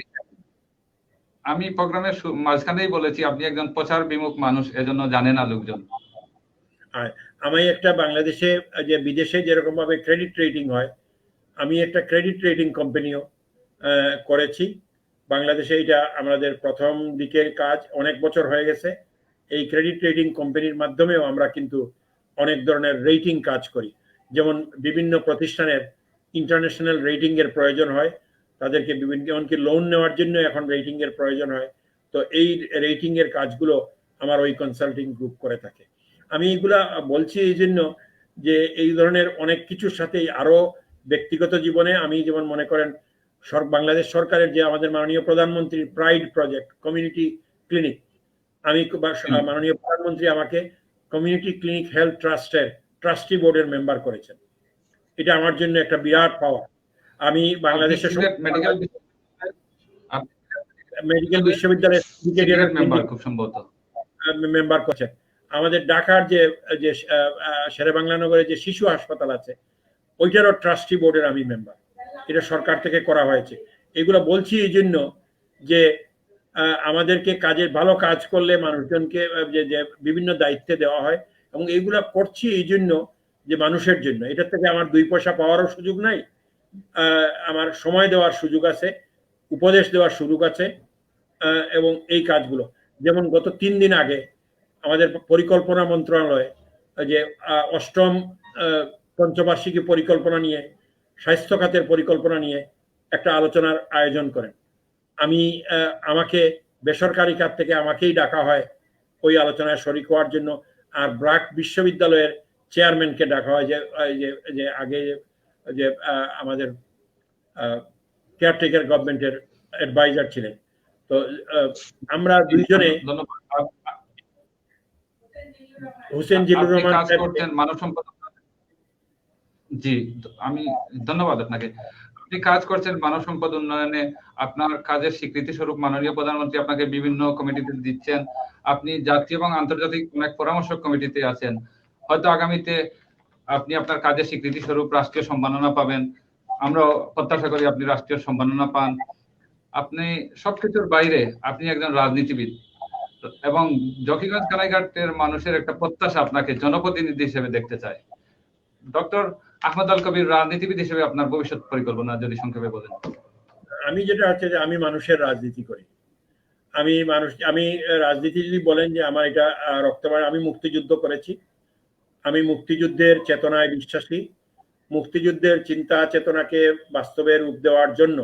আমি প্রোগ্রামের মাঝখানেই বলেছি আপনি একজন প্রচার বিমুখ মানুষ, এজন্য জানে না লোকজন। আমি একটা বাংলাদেশে যে বিদেশে যেরকম ভাবে ক্রেডিট রেটিং হয়, আমি একটা ক্রেডিট রেটিং কোম্পানিও করেছি বাংলাদেশে। এটা আমাদের প্রথম দিকের কাজ, অনেক বছর হয়ে গেছে। এই ক্রেডিট রেটিং কোম্পানির মাধ্যমেও আমরা কিন্তু অনেক ধরনের রেটিং কাজ করি। যেমন বিভিন্ন প্রতিষ্ঠানের ইন্টারন্যাশনাল রেটিং এর প্রয়োজন হয়, তাদেরকে এমনকি লোন নেওয়ার জন্য এখন রেটিং এর প্রয়োজন হয়। তো এই রেটিং এর কাজগুলো আমার ওই কনসাল্টিং গ্রুপ করে থাকে। আমি এগুলা বলছি এই জন্য যে এই ধরনের অনেক কিছুর সাথেই আরো ব্যক্তিগত জীবনে আমি যেমন মনে করেন বাংলাদেশ সরকারের যে আমাদের মাননীয় প্রধানমন্ত্রীর প্রাইড প্রজেক্ট কমিউনিটি ক্লিনিক, আমি মাননীয় প্রধানমন্ত্রী আমাকে কমিউনিটি ক্লিনিক হেলথ ট্রাস্টের ট্রাস্টি বোর্ডের মেম্বার করেছেন। এটা আমার জন্য একটা বিরাট পাওয়া। আমি বাংলাদেশের মেডিকেল বিশ্ববিদ্যালয়ের মেম্বার করছেন। আমাদের ঢাকার যে শেরেবাংলা নগরে যে শিশু হাসপাতাল আছে ওইটারও ট্রাস্টি বোর্ডের আমি মেম্বার। এটা সরকার থেকে করা হয়েছে। এগুলো বলছি এই জন্য যে আমাদেরকে কাজের ভালো কাজ করলে মানুষজনকে যে বিভিন্ন দায়িত্বে দেওয়া হয় এবং এইগুলা করছি এই জন্য যে মানুষের জন্য। এটার থেকে আমার 2 পয়সা পাওয়ারও সুযোগ নাই, আমার সময় দেওয়ার সুযোগ আছে, উপদেশ দেওয়ার সুযোগ আছে। এবং এই কাজগুলো যেমন গত 3 দিন আগে আমাদের পরিকল্পনা মন্ত্রণালয়ে যে 8ম পঞ্চবার্ষিকী পরিকল্পনা নিয়ে, স্বাস্থ্য খাতের পরিকল্পনা নিয়ে একটা আলোচনার আয়োজন করেন। আমাকে বেসরকারি খাত থেকে আমাকেই ডাকা হয় ওই আলোচনায় শরিক হওয়ার জন্য। আর ব্র্যাক বিশ্ববিদ্যালয়ের চেয়ারম্যানকে ডাকা হয়, যে আগে যে আমাদের কেয়ারটেকার গভর্নমেন্টের অ্যাডভাইজার ছিলেন। তো আমরা দুইজনে হোসেন জিল্লুর রহমান মানব সম্পদ। জি, আমি ধন্যবাদ আপনাকে। আপনি কাজ করছেন মানব সম্পদ উন্নয়নে, আপনার কাজের স্বীকৃতি স্বরূপ মাননীয় প্রধানমন্ত্রী আপনাকে বিভিন্ন কমিটিতে দিচ্ছেন। আপনি জাতীয় এবং আন্তর্জাতিক অনেক পরামর্শক কমিটিতে আছেন। হয়তো আগামীতে আপনি আপনার কাজের স্বীকৃতি স্বরূপ রাষ্ট্রীয় সম্মাননা পাবেন। আমরা প্রত্যাশা করি আপনি রাষ্ট্রীয় সম্মাননা পান। আপনি সবকিছুর বাইরে আপনি একজন রাজনীতিবিদ এবং জকিগঞ্জ কানাইঘাটের মানুষের একটা প্রত্যাশা আপনাকে জনপ্রতিনিধি হিসেবে দেখতে চায়। ডক্টর আহমদ আল কবির, রাজনীতিবিদ হিসেবে আপনার ভবিষ্যৎ পরিকল্পনা যদি সংক্ষেপে বলেন। আমি যেটা হচ্ছে যে আমি মানুষের রাজনীতি করি। আমি রাজনীতি যদি বলেন যে আমার এটা রক্তবান, আমি মুক্তিযুদ্ধ করেছি। আমি মুক্তিযুদ্ধের চেতনায় বিশ্বাসী। মুক্তিযুদ্ধের চিন্তা চেতনাকে বাস্তবে রূপ দেওয়ার জন্য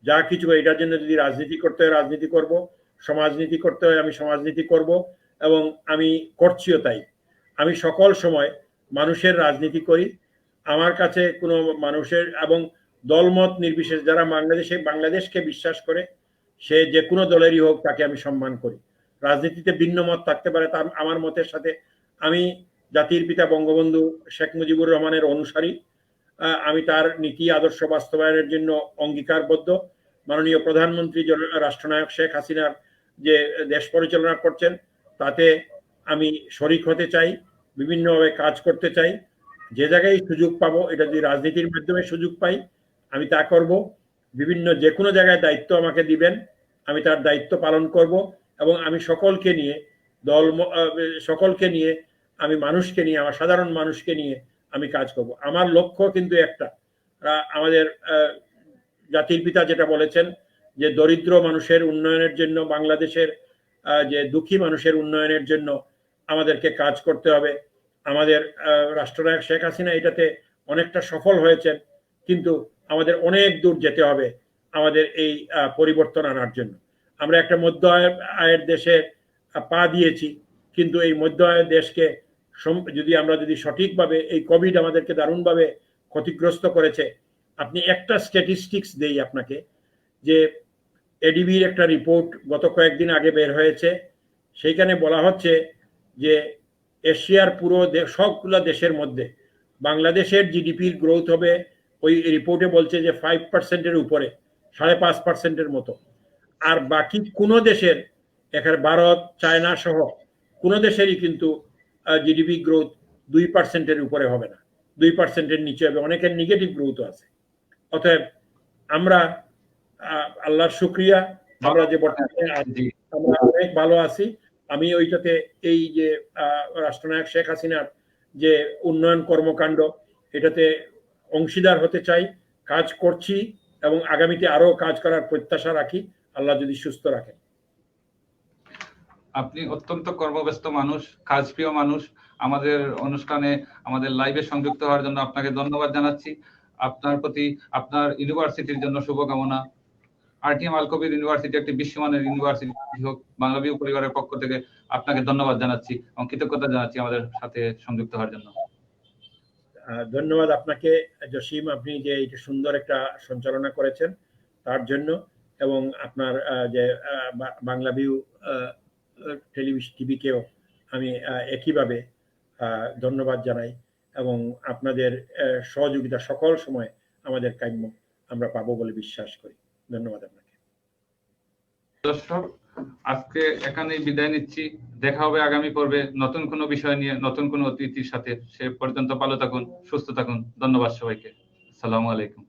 যা কিছু এটার জন্য যদি রাজনীতি করতে হয় রাজনীতি করব, সমাজনীতি করতে হয় আমি সমাজনীতি করব, এবং আমি করছিও তাই। আমি সকল সময় মানুষের রাজনীতি করি। আমার কাছে কোনো মানুষের এবং দলমত নির্বিশেষে যারা বাংলাদেশকে বিশ্বাস করে সে যে কোনো দলেরই হোক তাকে আমি সম্মান করি। রাজনীতিতে ভিন্ন মত থাকতে পারে, তার আমার মতের সাথে। আমি জাতির পিতা বঙ্গবন্ধু শেখ মুজিবুর রহমানের অনুসারী। আমি তার নীতি আদর্শ বাস্তবায়নের জন্য অঙ্গীকারবদ্ধ। মাননীয় প্রধানমন্ত্রী রাষ্ট্রনায়ক শেখ হাসিনার যে দেশ পরিচালনা করছেন তাতে আমি শরিক হতে চাই, বিভিন্নভাবে কাজ করতে চাই। যে জায়গায় সুযোগ পাবো, এটা যদি রাজনীতির মাধ্যমে সুযোগ পাই আমি তা করব। যে কোনো জায়গায় দায়িত্ব আমাকে দিবেন, আমি তার দায়িত্ব পালন করব এবং আমি সকলকে নিয়ে আমি মানুষকে নিয়ে, আমার সাধারণ মানুষকে নিয়ে আমি কাজ করব। আমার লক্ষ্য কিন্তু একটা, আমাদের জাতির পিতা যেটা বলেছেন যে দরিদ্র মানুষের উন্নয়নের জন্য, বাংলাদেশের যে দুঃখী মানুষের উন্নয়নের জন্য আমাদেরকে কাজ করতে হবে। আমাদের রাষ্ট্রনায়ক শেখ হাসিনা এটাতে অনেকটা সফল হয়েছেন, কিন্তু আমাদের অনেক দূর যেতে হবে আমাদের এই পরিবর্তন আনার জন্য। আমরা একটা মধ্য আয়ের দেশে পা দিয়েছি, কিন্তু এই মধ্য আয়ের দেশকে আমরা যদি সঠিকভাবে, এই কোভিড আমাদেরকে দারুণভাবে ক্ষতিগ্রস্ত করেছে। আপনি একটা স্ট্যাটিস্টিক্স দেই আপনাকে, যে এডিবির একটা রিপোর্ট গত কয়েকদিন আগে বের হয়েছে। সেইখানে বলা হচ্ছে যে এশিয়ার পুরো সবগুলো দেশের মধ্যে বাংলাদেশের জিডিপির গ্রোথ হবে, ওই রিপোর্টে বলছে যে 5%-এর উপরে, 5.5%-এর মতো। আর বাকি কোনো দেশের, এখানে ভারত, চায়না সহ কোনো দেশেরই কিন্তু জিডিপি গ্রোথ 2%-এর উপরে হবে না, 2%-এর নিচে হবে। অনেকের নেগেটিভ গ্রোথ আছে। অতএব আমরা আল্লাহর শুকরিয়া, আমরা যে বর্তমানে আমরা অনেক ভালো আছি। আমি ওইটাতে এই যে রাষ্ট্রনায়ক শেখ হাসিনার যে উন্নয়ন কর্মকাণ্ড, এটাতে অংশীদার হতে চাই, কাজ করছি এবং আগামীতে আরো কাজ করার প্রত্যাশা রাখি, আল্লাহ যদি সুস্থ রাখেন। আপনি অত্যন্ত কর্মব্যস্ত মানুষ, কাজপ্রিয় মানুষ। আমাদের অনুষ্ঠানে, আমাদের লাইভে সংযুক্ত হওয়ার জন্য আপনাকে ধন্যবাদ জানাচ্ছি। আপনার প্রতি, আপনার ইউনিভার্সিটির জন্য শুভকামনা। আরটিএম আল কবির ইউনিভার্সিটি একটি বিশ্বমানের ইউনিভার্সিটি হোক। বাংলাভিউ পরিবারের পক্ষ থেকে আপনাকে ধন্যবাদ জানাচ্ছি এবং কৃতজ্ঞতা জানাচ্ছি আমাদের সাথে সংযুক্ত হওয়ার জন্য। ধন্যবাদ আপনাকে জসিম, আপনি যে এইটা সুন্দর একটা সঞ্চালনা করেছেন তার জন্য, এবং আপনার যে বাংলা ভিউ টেলিভিশন টিভিকেও আমি একইভাবে ধন্যবাদ জানাই, এবং আপনাদের সহযোগিতা সকল সময় আমাদের কাম্য আমরা পাবো বলে বিশ্বাস করি। ধন্যবাদ আপনাকে। দর্শক, আজকে এখানেই বিদায় নিচ্ছি। দেখা হবে আগামী পর্বে নতুন কোনো বিষয় নিয়ে, নতুন কোনো অতিথির সাথে। সে পর্যন্ত ভালো থাকুন, সুস্থ থাকুন। ধন্যবাদ সবাইকে। আসসালামু আলাইকুম।